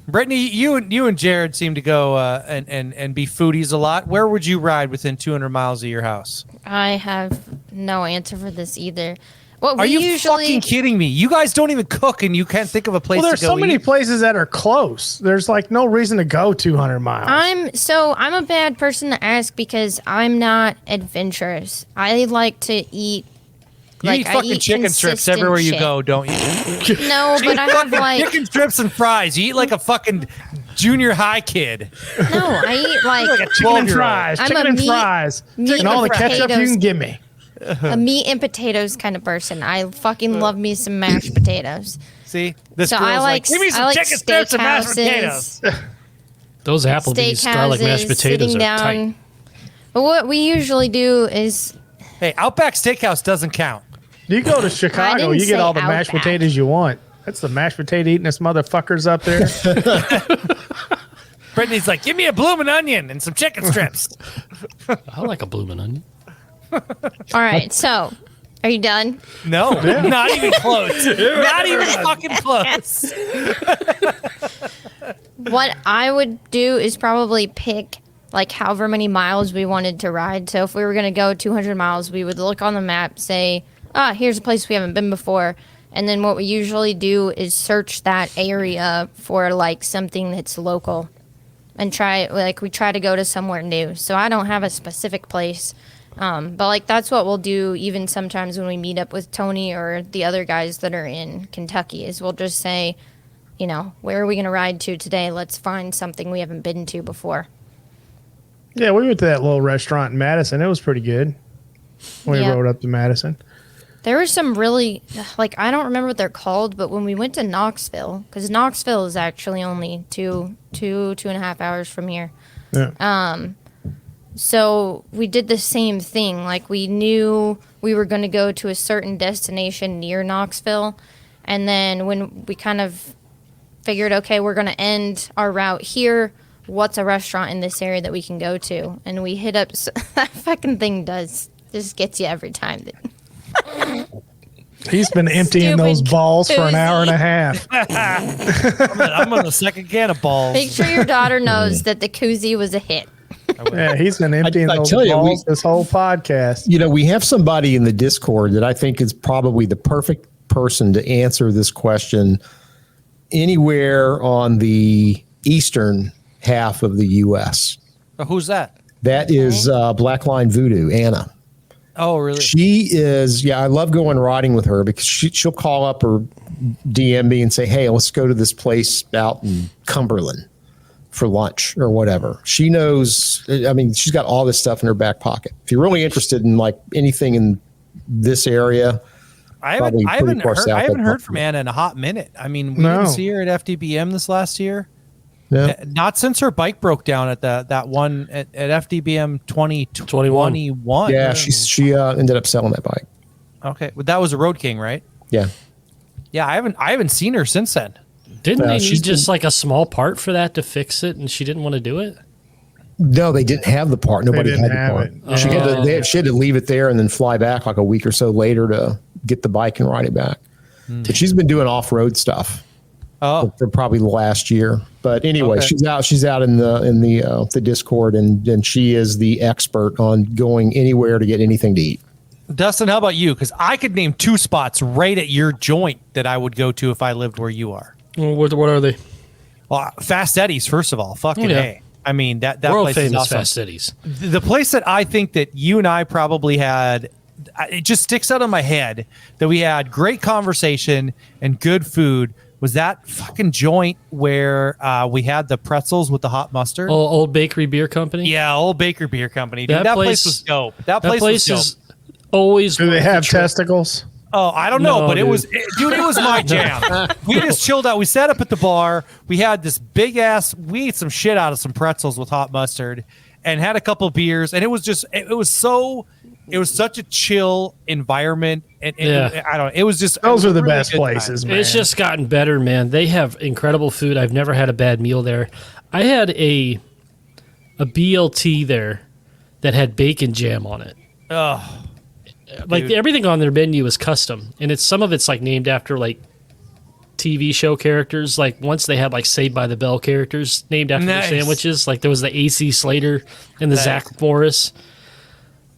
[SPEAKER 5] Brittany, you and Jared seem to go and be foodies a lot. Where would you ride within 200 miles of your house?
[SPEAKER 6] I have no answer for this either.
[SPEAKER 5] Are you fucking kidding me? You guys don't even cook, and you can't think of a place.
[SPEAKER 4] Well, there's
[SPEAKER 5] to go
[SPEAKER 4] so many
[SPEAKER 5] eat?
[SPEAKER 4] places that are close. There's like no reason to go 200 miles.
[SPEAKER 6] I'm a bad person to ask because I'm not adventurous. I like to eat.
[SPEAKER 5] You eat fucking chicken strips everywhere you go, don't you?
[SPEAKER 6] No, but I have like
[SPEAKER 5] chicken strips and fries. You eat like a fucking junior high kid.
[SPEAKER 6] No, I eat like
[SPEAKER 4] chicken and fries,
[SPEAKER 6] I'm a meat
[SPEAKER 4] and all the ketchup you
[SPEAKER 6] potatoes.
[SPEAKER 4] can give me.
[SPEAKER 6] A meat and potatoes kind of person. I fucking love me some mashed potatoes.
[SPEAKER 5] See, this
[SPEAKER 6] so
[SPEAKER 5] girl's
[SPEAKER 6] I like
[SPEAKER 5] give me some chicken strips and mashed potatoes.
[SPEAKER 3] Those Applebee's garlic mashed potatoes are tight.
[SPEAKER 6] But what we usually do is,
[SPEAKER 5] hey, Outback Steakhouse doesn't count.
[SPEAKER 4] You go to Chicago, you get all the mashed potatoes you want. That's the mashed potato eatingest motherfuckers up there.
[SPEAKER 5] Brittany's like, give me a bloomin' onion and some chicken strips.
[SPEAKER 3] I like a bloomin' onion.
[SPEAKER 6] all right, so are you done?
[SPEAKER 5] No, not even close. Not even fucking close.
[SPEAKER 6] What I would do is probably pick like however many miles we wanted to ride. So if we were going to go 200 miles, we would look on the map, say, here's a place we haven't been before. And then what we usually do is search that area for like something that's local and we try to go to somewhere new. So I don't have a specific place. But like that's what we'll do even sometimes when we meet up with Tony or the other guys that are in Kentucky is we'll just say, where are we going to ride to today? Let's find something we haven't been to before.
[SPEAKER 4] Yeah, we went to that little restaurant in Madison. It was pretty good. We rode up to Madison.
[SPEAKER 6] There were some really, I don't remember what they're called, but when we went to Knoxville, because Knoxville is actually only two and a half hours from here.
[SPEAKER 4] Yeah.
[SPEAKER 6] So we did the same thing. Like we knew we were going to go to a certain destination near Knoxville. And then when we kind of figured, okay, we're going to end our route here, what's a restaurant in this area that we can go to? And we hit up, that fucking thing just gets you every time.
[SPEAKER 4] He's been emptying those balls for an hour and a half.
[SPEAKER 5] I'm on the second can of balls.
[SPEAKER 6] Make sure your daughter knows that the koozie was a hit.
[SPEAKER 4] Yeah, he's been emptying those balls this whole podcast.
[SPEAKER 2] We have somebody in the Discord that I think is probably the perfect person to answer this question anywhere on the eastern half of the U.S.
[SPEAKER 5] Who's that?
[SPEAKER 2] That is Black Line Voodoo, Anna.
[SPEAKER 5] Oh, really?
[SPEAKER 2] She is, I love going riding with her because she'll call up or DM me and say, hey, let's go to this place out in Cumberland for lunch or whatever. She knows, she's got all this stuff in her back pocket. If you're really interested in like anything in this area,
[SPEAKER 5] I haven't heard from Anna in a hot minute. We didn't see her at FDBM this last year.
[SPEAKER 2] No.
[SPEAKER 5] Not since her bike broke down at that one at FDBM 2021.
[SPEAKER 2] Yeah, she ended up selling that bike.
[SPEAKER 5] Okay, well, that was a Road King, right?
[SPEAKER 2] Yeah.
[SPEAKER 5] Yeah, I haven't seen her since then.
[SPEAKER 3] Didn't they need just like a small part for that to fix it, and she didn't want to do it?
[SPEAKER 2] No, they didn't have the part. Nobody had the part. She had to leave it there and then fly back like a week or so later to get the bike and ride it back. But she's been doing off-road stuff. for probably the last year. But anyway, she's out in the Discord, and she is the expert on going anywhere to get anything to eat.
[SPEAKER 5] Dustin, how about you? Because I could name 2 spots right at your joint that I would go to if I lived where you are.
[SPEAKER 3] Well, what are they?
[SPEAKER 5] Well, Fast Eddie's, first of all. Fucking A. I mean, that
[SPEAKER 3] world
[SPEAKER 5] place
[SPEAKER 3] famous
[SPEAKER 5] is awesome.
[SPEAKER 3] Fast Eddie's.
[SPEAKER 5] The place that I think that you and I probably had, it just sticks out in my head that we had great conversation and good food, was that fucking joint where we had the pretzels with the hot mustard.
[SPEAKER 3] Old Bakery Beer Company?
[SPEAKER 5] Yeah, Old Bakery Beer Company. Dude, that place was dope. That place was dope.
[SPEAKER 3] Is always.
[SPEAKER 4] Do they have testicles?
[SPEAKER 5] Oh, I don't know, but
[SPEAKER 3] dude.
[SPEAKER 5] It was my jam. We just chilled out. We sat up at the bar. We had this big ass, we ate some shit out of some pretzels with hot mustard and had a couple beers. And it was such a chill environment. And I don't know. It was just,
[SPEAKER 4] those are the
[SPEAKER 5] really
[SPEAKER 4] best places, man.
[SPEAKER 3] It's just gotten better, man. They have incredible food. I've never had a bad meal there. I had a BLT there that had bacon jam on it.
[SPEAKER 5] Oh,
[SPEAKER 3] like everything on their menu is custom, and some of it's like named after like TV show characters. Like once they had like Saved by the Bell characters named after their sandwiches. Like there was the AC Slater and the Zach Morris.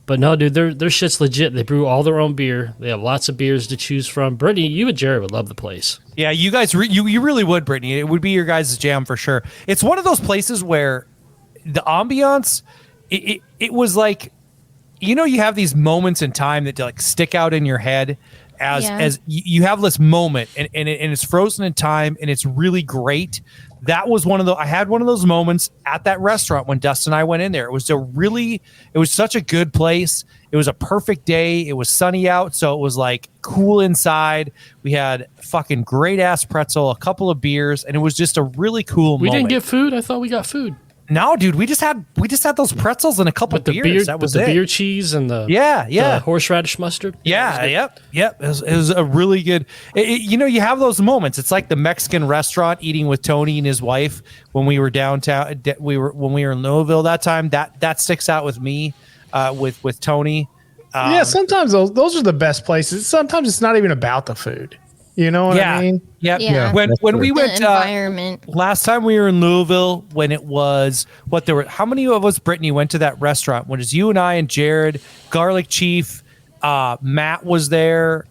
[SPEAKER 3] But no, dude, their shit's legit. They brew all their own beer. They have lots of beers to choose from. Brittany, you and Jared would love the place.
[SPEAKER 5] Yeah, you guys, you really would, Brittany. It would be your guys' jam for sure. It's one of those places where the ambiance, it was like, you know, you have these moments in time that like stick out in your head as you have this moment and it's frozen in time and it's really great. That was I had one of those moments at that restaurant when Dustin and I went in there. It was such a good place. It was a perfect day. It was sunny out, so it was like cool inside. We had fucking great ass pretzel, a couple of beers, and it was just a really cool moment.
[SPEAKER 3] We didn't get food? I thought we got food.
[SPEAKER 5] No, dude, we just had those pretzels and a couple of beers. That was
[SPEAKER 3] the beer cheese and the the horseradish mustard.
[SPEAKER 5] Yep. It was a really good. You know, you have those moments. It's like the Mexican restaurant eating with Tony and his wife when we were downtown. When we were in Louisville that time. That sticks out with me. With Tony.
[SPEAKER 4] Sometimes those are the best places. Sometimes it's not even about the food. You know what I mean?
[SPEAKER 5] Yep.
[SPEAKER 6] Yeah.
[SPEAKER 5] When we went
[SPEAKER 6] environment.
[SPEAKER 5] Last time we were in Louisville, when it was how many of us, Brittany, went to that restaurant? When it was you and I and Jared, Garlic Chief, Matt was there.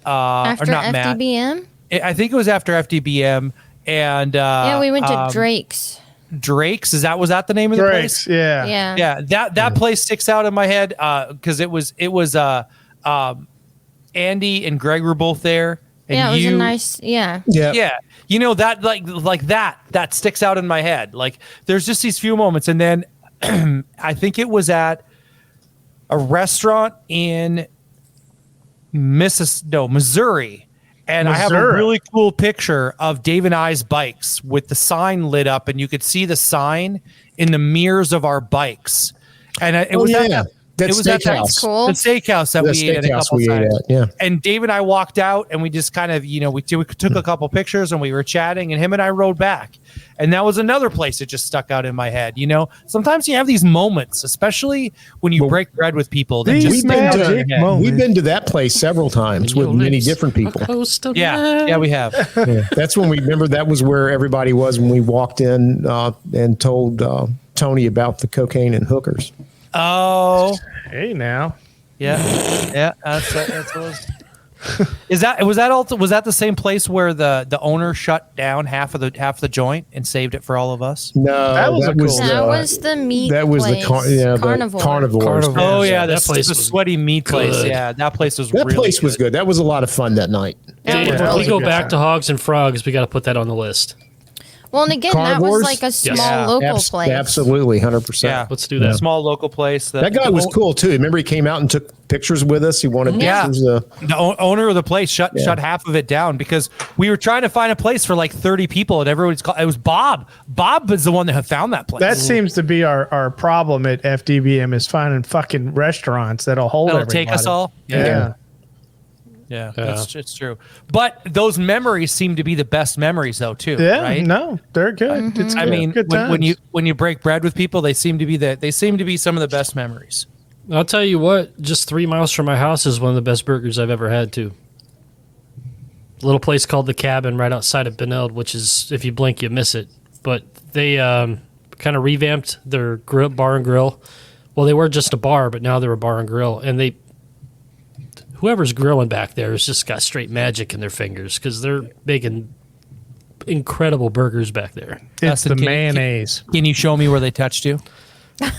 [SPEAKER 6] After
[SPEAKER 5] or not
[SPEAKER 6] FDBM?
[SPEAKER 5] Matt. I think it was after FDBM, and
[SPEAKER 6] we went to Drake's.
[SPEAKER 5] Drake's, was that the name of the place?
[SPEAKER 6] Yeah.
[SPEAKER 5] That place sticks out in my head because it was Andy and Greg were both there. And
[SPEAKER 6] it was a nice,
[SPEAKER 5] yeah. You know, that like that sticks out in my head. Like there's just these few moments, and then I think it was at a restaurant in Missouri. And I have a really cool picture of Dave and I's bikes with the sign lit up, and you could see the sign in the mirrors of our bikes. And it was
[SPEAKER 2] the
[SPEAKER 6] steakhouse
[SPEAKER 5] that we ate at a couple times.
[SPEAKER 2] Yeah.
[SPEAKER 5] And Dave and I walked out, and we just kind of, we took a couple pictures, and we were chatting, and him and I rode back. And that was another place that just stuck out in my head. You know, sometimes you have these moments, especially when you break bread with people. That just
[SPEAKER 2] we've been to that place several times with many different people.
[SPEAKER 5] Yeah, we have.
[SPEAKER 2] That's when that was where everybody was when we walked in and told Tony about the cocaine and hookers.
[SPEAKER 5] Oh,
[SPEAKER 4] hey now,
[SPEAKER 5] yeah. That's what it was. Was that the same place where the owner shut down half of the joint and saved it for all of us?
[SPEAKER 2] No,
[SPEAKER 6] that was the meat.
[SPEAKER 2] That was
[SPEAKER 6] place.
[SPEAKER 2] the carnivores.
[SPEAKER 5] Oh yeah, that place was a sweaty meat place. Yeah, that place was
[SPEAKER 2] good. That was a lot of fun that night.
[SPEAKER 3] If we go back to Hogs and Frogs, we got to put that on the list.
[SPEAKER 6] Well, and again,
[SPEAKER 2] Carnivores?
[SPEAKER 6] that was like a small local place.
[SPEAKER 2] Absolutely, 100%.
[SPEAKER 5] Yeah,
[SPEAKER 3] let's do that.
[SPEAKER 5] A small local place.
[SPEAKER 2] That guy was cool too. Remember, he came out and took pictures with us. He wanted pictures.
[SPEAKER 5] The owner of the place shut half of it down because we were trying to find a place for like 30 people, and everybody's called. It was Bob. Bob was the one that had found that place.
[SPEAKER 4] That seems to be our problem at FDBM is finding fucking restaurants that'll hold everybody.
[SPEAKER 5] Take us all. Yeah, it's true. But those memories seem to be the best memories, though, too.
[SPEAKER 4] Yeah,
[SPEAKER 5] right?
[SPEAKER 4] No, they're good.
[SPEAKER 6] Mm-hmm.
[SPEAKER 4] It's good.
[SPEAKER 5] I mean,
[SPEAKER 4] good
[SPEAKER 5] when you break bread with people, they seem to be some of the best memories.
[SPEAKER 3] I'll tell you what, just 3 miles from my house is one of the best burgers I've ever had, too. little place called The Cabin right outside of Benilde, which is, if you blink, you miss it. But they kind of revamped their bar and grill. Well, they were just a bar, but now they're a bar and grill. And whoever's grilling back there has just got straight magic in their fingers because they're making incredible burgers back there.
[SPEAKER 4] It's the mayonnaise.
[SPEAKER 5] Can you show me where they touched you?
[SPEAKER 3] Right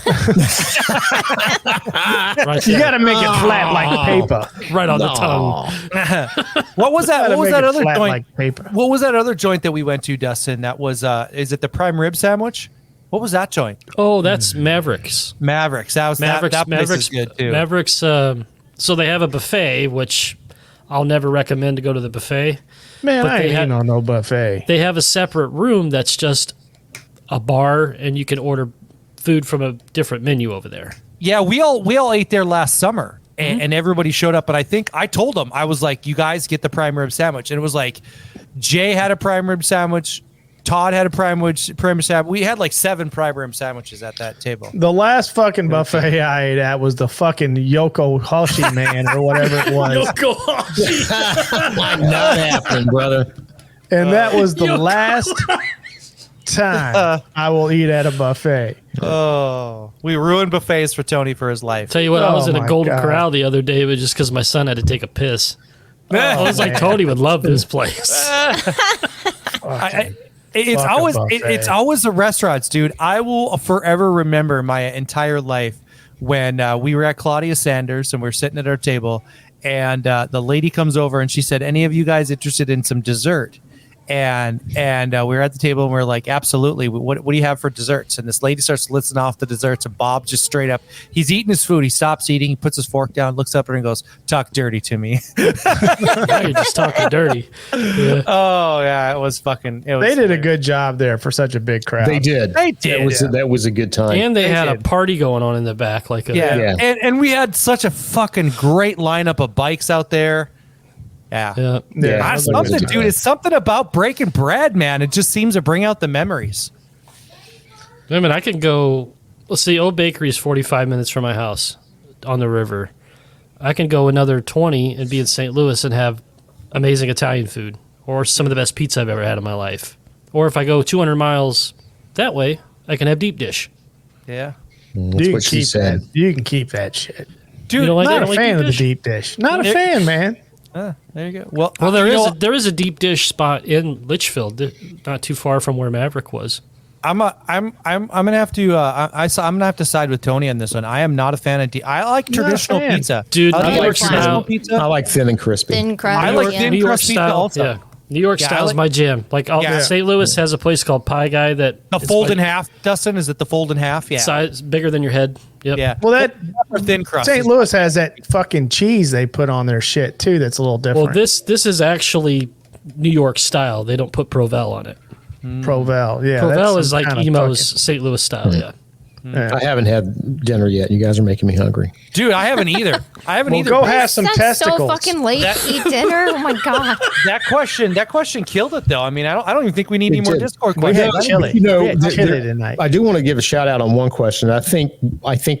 [SPEAKER 4] You got to make it flat like paper.
[SPEAKER 3] right on the tongue.
[SPEAKER 5] What was that? What was that other joint?
[SPEAKER 4] Like paper.
[SPEAKER 5] What was that other joint that we went to, Dustin? That was is it the prime rib sandwich? What was that joint?
[SPEAKER 3] Oh, that's Mavericks.
[SPEAKER 5] Mavericks. That was that place is good too.
[SPEAKER 3] Mavericks. So they have a buffet, which I'll never recommend to go to the buffet.
[SPEAKER 4] Man,
[SPEAKER 3] But
[SPEAKER 4] I
[SPEAKER 3] they
[SPEAKER 4] ain't
[SPEAKER 3] had-
[SPEAKER 4] eating on no buffet.
[SPEAKER 3] They have a separate room that's just a bar, and you can order food from a different menu over there.
[SPEAKER 5] Yeah, we all ate there last summer, and everybody showed up. But I think I told them, I was like, "You guys get the prime rib sandwich," and it was like, Jay had a prime rib sandwich, Todd had a prime rib sandwich. We had like 7 prime rib sandwiches at that table.
[SPEAKER 4] The last fucking buffet I ate at was the fucking Yoko Hoshi man or whatever it was.
[SPEAKER 2] Not happening, brother.
[SPEAKER 4] And that was the last time I will eat at a buffet.
[SPEAKER 5] Oh, we ruined buffets for Tony for his life.
[SPEAKER 3] Tell you what, I was
[SPEAKER 4] Oh
[SPEAKER 3] in a
[SPEAKER 4] my
[SPEAKER 3] Golden
[SPEAKER 4] God.
[SPEAKER 3] Corral the other day, but just because my son had to take a piss. I was like, Tony would love this place.
[SPEAKER 5] It's
[SPEAKER 4] Fuck a
[SPEAKER 5] always
[SPEAKER 4] buffet.
[SPEAKER 5] it's always the restaurants, dude. I will forever remember my entire life when we were at Claudia Sanders and we're sitting at our table, and the lady comes over and she said, "Any of you guys interested in some dessert?" And we were at the table and we are like, absolutely. What do you have for desserts? And this lady starts listing off the desserts, and Bob just straight up, he's eating his food. He stops eating. He puts his fork down, looks up at her and goes, "Talk dirty to me."
[SPEAKER 3] Now you're just talking dirty. Yeah.
[SPEAKER 5] Oh yeah, it was fucking. It was
[SPEAKER 4] They did a
[SPEAKER 5] hilarious.
[SPEAKER 4] good job there for such a big crowd.
[SPEAKER 2] They did.
[SPEAKER 5] They did.
[SPEAKER 2] That was a good time.
[SPEAKER 3] And they had
[SPEAKER 5] did.
[SPEAKER 3] a party going on in the back. Like
[SPEAKER 5] Yeah.
[SPEAKER 2] Yeah.
[SPEAKER 5] And we had such a fucking great lineup of bikes out there. Yeah.
[SPEAKER 3] Yeah.
[SPEAKER 4] Yeah.
[SPEAKER 5] Ah,
[SPEAKER 2] that was
[SPEAKER 5] something,
[SPEAKER 2] a good
[SPEAKER 5] dude.
[SPEAKER 2] time.
[SPEAKER 5] It's something about breaking bread, man. It just seems to bring out the memories.
[SPEAKER 3] I mean, I can go. Let's see, Old Bakery is 45 minutes from my house on the river. I can go another 20 and be in St. Louis and have amazing Italian food or some of the best pizza I've ever had in my life. Or if I go 200 miles that way, I can have deep dish.
[SPEAKER 5] Yeah.
[SPEAKER 2] That's
[SPEAKER 4] You
[SPEAKER 2] what
[SPEAKER 4] can
[SPEAKER 2] she
[SPEAKER 4] keep
[SPEAKER 2] said.
[SPEAKER 4] that. You can keep that shit.
[SPEAKER 5] Dude,
[SPEAKER 3] You don't like
[SPEAKER 4] Not
[SPEAKER 3] that?
[SPEAKER 4] a
[SPEAKER 3] Like
[SPEAKER 4] fan
[SPEAKER 3] deep
[SPEAKER 4] of the
[SPEAKER 3] dish?
[SPEAKER 4] deep dish. Not a
[SPEAKER 5] There-
[SPEAKER 4] fan, man.
[SPEAKER 5] there you go. Well,
[SPEAKER 3] Well,
[SPEAKER 5] you know,
[SPEAKER 3] there is a deep dish spot in Litchfield, not too far from where Maverick was.
[SPEAKER 5] I'm gonna have to I'm gonna have to side with Tony on this one. I am not a fan of I like
[SPEAKER 4] You're not a
[SPEAKER 5] traditional
[SPEAKER 4] fan.
[SPEAKER 5] pizza,
[SPEAKER 3] Dude,
[SPEAKER 5] I
[SPEAKER 3] New
[SPEAKER 5] like
[SPEAKER 3] York
[SPEAKER 5] traditional
[SPEAKER 3] style-
[SPEAKER 2] I
[SPEAKER 5] pizza.
[SPEAKER 2] like thin and crispy.
[SPEAKER 6] Thin crust.
[SPEAKER 5] I like
[SPEAKER 6] yeah.
[SPEAKER 5] thin
[SPEAKER 3] New York
[SPEAKER 5] crust pizza
[SPEAKER 3] style,
[SPEAKER 5] also.
[SPEAKER 3] yeah. New York
[SPEAKER 5] Yeah, I
[SPEAKER 3] style is
[SPEAKER 5] like-
[SPEAKER 3] my jam. Like
[SPEAKER 5] Yeah.
[SPEAKER 3] St. Louis has a place called Pie Guy that
[SPEAKER 5] The
[SPEAKER 3] it's
[SPEAKER 5] fold
[SPEAKER 3] like
[SPEAKER 5] in half, Dustin. Is it the fold in half? Yeah,
[SPEAKER 3] size bigger than your head. Yep.
[SPEAKER 5] yeah.
[SPEAKER 4] Well, that
[SPEAKER 5] Or thin crust.
[SPEAKER 4] St. Louis has that fucking cheese they put on their shit too. That's a little different.
[SPEAKER 3] Well, this is actually New York style. They don't put Provel on it.
[SPEAKER 4] Provel, yeah.
[SPEAKER 3] Provel
[SPEAKER 4] that's
[SPEAKER 3] is like
[SPEAKER 4] kinda
[SPEAKER 3] emo's St. Louis style. Yeah.
[SPEAKER 4] fucking-
[SPEAKER 2] I haven't had dinner yet. You guys are making me hungry.
[SPEAKER 5] Dude, I haven't either. I haven't
[SPEAKER 4] Well,
[SPEAKER 5] either.
[SPEAKER 4] go
[SPEAKER 5] But
[SPEAKER 4] have some
[SPEAKER 6] That's
[SPEAKER 4] testicles.
[SPEAKER 6] so fucking late to eat dinner. Oh my god.
[SPEAKER 5] that question killed it though. I mean, I don't even think we need any
[SPEAKER 2] It
[SPEAKER 5] more
[SPEAKER 2] did.
[SPEAKER 5] Discord
[SPEAKER 4] We
[SPEAKER 5] questions.
[SPEAKER 4] had chili.
[SPEAKER 2] You know,
[SPEAKER 4] we had
[SPEAKER 2] there-
[SPEAKER 4] chili
[SPEAKER 2] there-
[SPEAKER 4] tonight.
[SPEAKER 2] I do want to give a shout out on one question. I think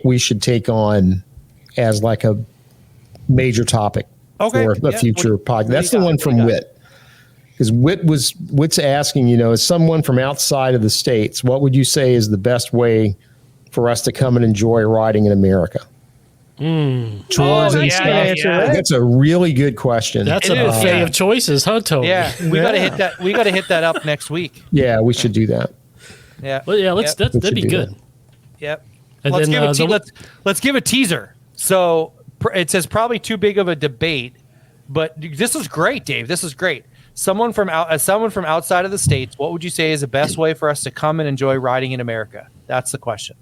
[SPEAKER 2] we should take on as like a major topic
[SPEAKER 5] Okay.
[SPEAKER 2] for a
[SPEAKER 5] Yeah.
[SPEAKER 2] future
[SPEAKER 5] What
[SPEAKER 2] podcast.
[SPEAKER 5] do
[SPEAKER 2] That's
[SPEAKER 5] you
[SPEAKER 2] the
[SPEAKER 5] got?
[SPEAKER 2] one
[SPEAKER 5] What do
[SPEAKER 2] from
[SPEAKER 5] you got?
[SPEAKER 2] Wit. Because Wit's asking, as someone from outside of the states, what would you say is the best way for us to come and enjoy riding in America? Tours and stuff. That's a really good question.
[SPEAKER 3] That's
[SPEAKER 5] It
[SPEAKER 3] a
[SPEAKER 5] is,
[SPEAKER 3] buffet
[SPEAKER 5] yeah.
[SPEAKER 3] of choices, huh, Tony?
[SPEAKER 5] Yeah, we gotta hit that. We gotta hit that up next week.
[SPEAKER 2] Yeah, we should do that.
[SPEAKER 5] Yeah.
[SPEAKER 3] Well, yeah,
[SPEAKER 5] Yep.
[SPEAKER 3] that'd be
[SPEAKER 2] should do
[SPEAKER 3] good.
[SPEAKER 5] Yep.
[SPEAKER 3] And
[SPEAKER 5] let's
[SPEAKER 3] then,
[SPEAKER 5] give let's give a teaser. So it says probably too big of a debate, but this is great, Dave. This is great. Someone from outside of the states, what would you say is the best way for us to come and enjoy riding in America? That's the question.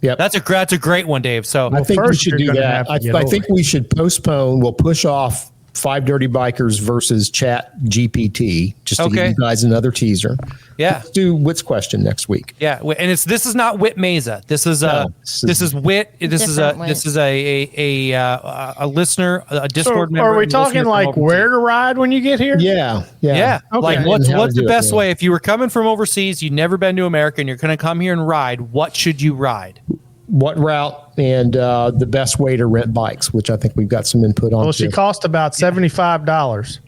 [SPEAKER 2] Yep.
[SPEAKER 5] That's a great one, Dave. So
[SPEAKER 2] I think we
[SPEAKER 4] first
[SPEAKER 2] should
[SPEAKER 4] you're
[SPEAKER 2] do
[SPEAKER 4] gonna
[SPEAKER 2] that.
[SPEAKER 4] have to get
[SPEAKER 2] I
[SPEAKER 4] over
[SPEAKER 2] think
[SPEAKER 4] it.
[SPEAKER 2] we should postpone. We'll push off 5 Dirty Bikers versus Chat GPT, just to
[SPEAKER 5] Okay.
[SPEAKER 2] give you guys another teaser.
[SPEAKER 5] yeah,
[SPEAKER 2] Let's do Wit's question next week.
[SPEAKER 5] yeah, and this is not Whit Mesa. This is
[SPEAKER 2] No,
[SPEAKER 5] this is Whit. This is a
[SPEAKER 6] Different Whit.
[SPEAKER 5] this is a listener, a
[SPEAKER 4] So
[SPEAKER 5] Discord member.
[SPEAKER 4] are we
[SPEAKER 5] and listener
[SPEAKER 4] talking
[SPEAKER 5] from
[SPEAKER 4] like
[SPEAKER 5] overseas.
[SPEAKER 4] where to ride when you get here?
[SPEAKER 2] Yeah.
[SPEAKER 5] Yeah,
[SPEAKER 4] Okay.
[SPEAKER 5] like
[SPEAKER 2] And
[SPEAKER 5] what's
[SPEAKER 2] how to
[SPEAKER 5] the
[SPEAKER 2] do it,
[SPEAKER 5] best
[SPEAKER 2] yeah.
[SPEAKER 5] way if you were coming from overseas, you'd never been to America, and you're going to come here and ride? What should you ride?
[SPEAKER 2] What route and the best way to rent bikes, which I think we've got some input on.
[SPEAKER 4] Well, she
[SPEAKER 2] too.
[SPEAKER 4] cost about $75.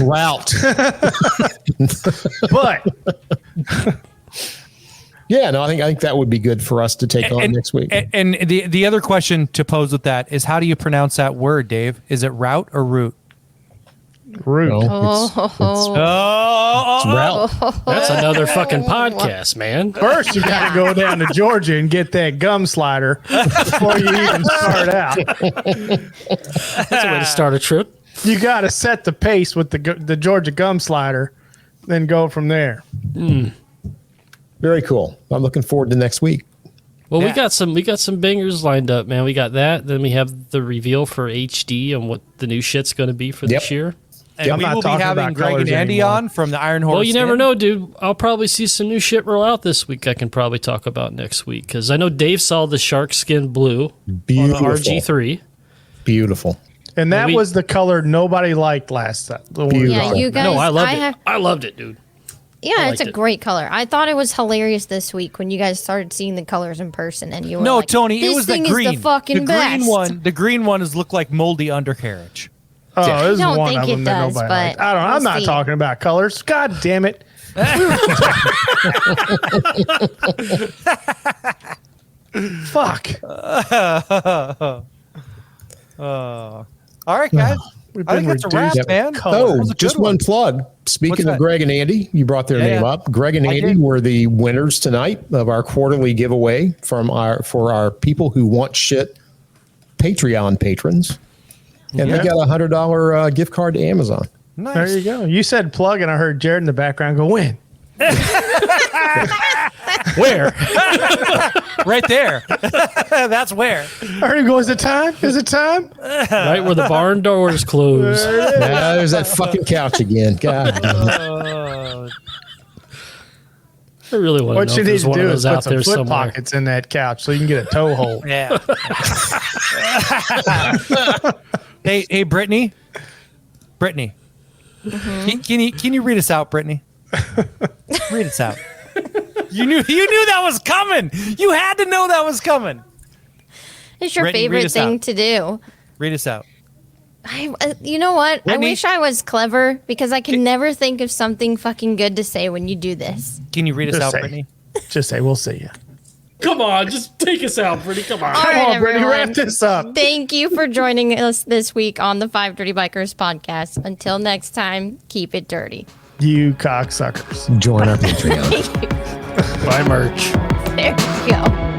[SPEAKER 2] Route.
[SPEAKER 4] But
[SPEAKER 2] Yeah, no, I think that would be good for us to take on next week.
[SPEAKER 5] And the other question to pose with that is, how do you pronounce that word, Dave? Is it route or root?
[SPEAKER 4] root.
[SPEAKER 2] No, it's route.
[SPEAKER 3] That's another fucking podcast, man.
[SPEAKER 4] First, you got to go down to Georgia and get that gum slider before you even start out.
[SPEAKER 3] That's a way to start a trip.
[SPEAKER 4] You got to set the pace with the Georgia gum slider, then go from there.
[SPEAKER 2] Very cool. I'm looking forward to next week.
[SPEAKER 3] Well, we got some bangers lined up, man. We got that. Then we have the reveal for HD and what the new shit's going to be for this year.
[SPEAKER 5] And
[SPEAKER 4] I'm
[SPEAKER 5] we
[SPEAKER 4] not
[SPEAKER 5] will be
[SPEAKER 4] talking
[SPEAKER 5] having
[SPEAKER 4] about
[SPEAKER 5] Greg and
[SPEAKER 4] colors
[SPEAKER 5] Andy
[SPEAKER 4] anymore.
[SPEAKER 5] on from the Iron Horse.
[SPEAKER 3] Well, you never
[SPEAKER 5] Inn.
[SPEAKER 3] know, dude. I'll probably see some new shit roll out this week. I can probably talk about next week because I know Dave saw the shark skin blue
[SPEAKER 2] Beautiful.
[SPEAKER 3] on the RG3.
[SPEAKER 2] Beautiful.
[SPEAKER 4] And that
[SPEAKER 3] We-
[SPEAKER 4] was the color nobody liked last time.
[SPEAKER 6] Yeah, you guys.
[SPEAKER 3] No, I loved it. I loved it, dude.
[SPEAKER 6] Yeah, it's
[SPEAKER 3] liked
[SPEAKER 6] a
[SPEAKER 3] it.
[SPEAKER 6] great color. I thought it was hilarious this week when you guys started seeing the colors in person, and you were
[SPEAKER 5] No,
[SPEAKER 6] like,
[SPEAKER 5] Tony,
[SPEAKER 6] this
[SPEAKER 5] it was the
[SPEAKER 6] thing
[SPEAKER 5] green.
[SPEAKER 6] Is the fucking best.
[SPEAKER 5] green one. The green one is look like moldy undercarriage.
[SPEAKER 4] Oh, this is
[SPEAKER 6] don't
[SPEAKER 4] one
[SPEAKER 6] think
[SPEAKER 4] of
[SPEAKER 6] it
[SPEAKER 4] them that
[SPEAKER 6] does,
[SPEAKER 4] nobody
[SPEAKER 6] but
[SPEAKER 4] liked. I don't know. I'm
[SPEAKER 6] we'll
[SPEAKER 4] not
[SPEAKER 6] see.
[SPEAKER 4] talking about colors. God damn it. Fuck.
[SPEAKER 5] All right, guys.
[SPEAKER 4] We've
[SPEAKER 5] I
[SPEAKER 4] been
[SPEAKER 5] think that's a wrap,
[SPEAKER 4] reduced to
[SPEAKER 5] man.
[SPEAKER 4] color.
[SPEAKER 5] That
[SPEAKER 2] Oh,
[SPEAKER 5] was a
[SPEAKER 2] just
[SPEAKER 5] good
[SPEAKER 2] one
[SPEAKER 5] one.
[SPEAKER 2] plug. Speaking
[SPEAKER 5] What's
[SPEAKER 2] of
[SPEAKER 5] that?
[SPEAKER 2] Greg and Andy, you brought their name up. Greg and
[SPEAKER 5] I
[SPEAKER 2] Andy
[SPEAKER 5] did.
[SPEAKER 2] were the winners tonight of our quarterly giveaway for our people who want shit Patreon patrons. And they got a $100 gift card to Amazon.
[SPEAKER 5] Nice.
[SPEAKER 4] There you go. You said plug, and I heard Jared in the background go, when?
[SPEAKER 3] Where?
[SPEAKER 5] Right there. That's where.
[SPEAKER 4] I heard him go, is it time? Is it time?
[SPEAKER 3] Right where the barn doors close.
[SPEAKER 2] Now there's that fucking couch again. God damn it.
[SPEAKER 3] I really want
[SPEAKER 4] What
[SPEAKER 3] to know
[SPEAKER 4] you
[SPEAKER 3] if
[SPEAKER 4] need
[SPEAKER 3] there's
[SPEAKER 4] to
[SPEAKER 3] one of
[SPEAKER 4] do
[SPEAKER 3] those
[SPEAKER 4] is
[SPEAKER 3] out
[SPEAKER 4] put some
[SPEAKER 3] there
[SPEAKER 4] flip
[SPEAKER 3] somewhere.
[SPEAKER 4] pockets in that couch so you can get a toe hold.
[SPEAKER 5] Yeah. Hey, Brittany. Brittany. Can you read us out, Brittany? Read us out. You knew that was coming. You had to know that was coming.
[SPEAKER 6] It's your
[SPEAKER 5] Brittany, read
[SPEAKER 6] favorite
[SPEAKER 5] us
[SPEAKER 6] thing
[SPEAKER 5] out.
[SPEAKER 6] to do.
[SPEAKER 5] Read us out.
[SPEAKER 6] You know what?
[SPEAKER 5] Whitney?
[SPEAKER 6] I wish I was clever because I can never think of something fucking good to say when you do this.
[SPEAKER 5] Can you read us
[SPEAKER 4] Just
[SPEAKER 5] out,
[SPEAKER 4] say.
[SPEAKER 5] Brittany?
[SPEAKER 4] Just say, we'll see you.
[SPEAKER 3] Come on, just take us out, Brittany. Come on.
[SPEAKER 6] All
[SPEAKER 4] Come
[SPEAKER 6] right,
[SPEAKER 4] on, Brittany,
[SPEAKER 6] everyone.
[SPEAKER 4] wrap this up.
[SPEAKER 6] Thank you for joining us this week on the 530 Bikers podcast. Until next time, keep it dirty.
[SPEAKER 4] You cocksuckers.
[SPEAKER 2] Join our Patreon.
[SPEAKER 3] Buy merch.
[SPEAKER 6] There you go.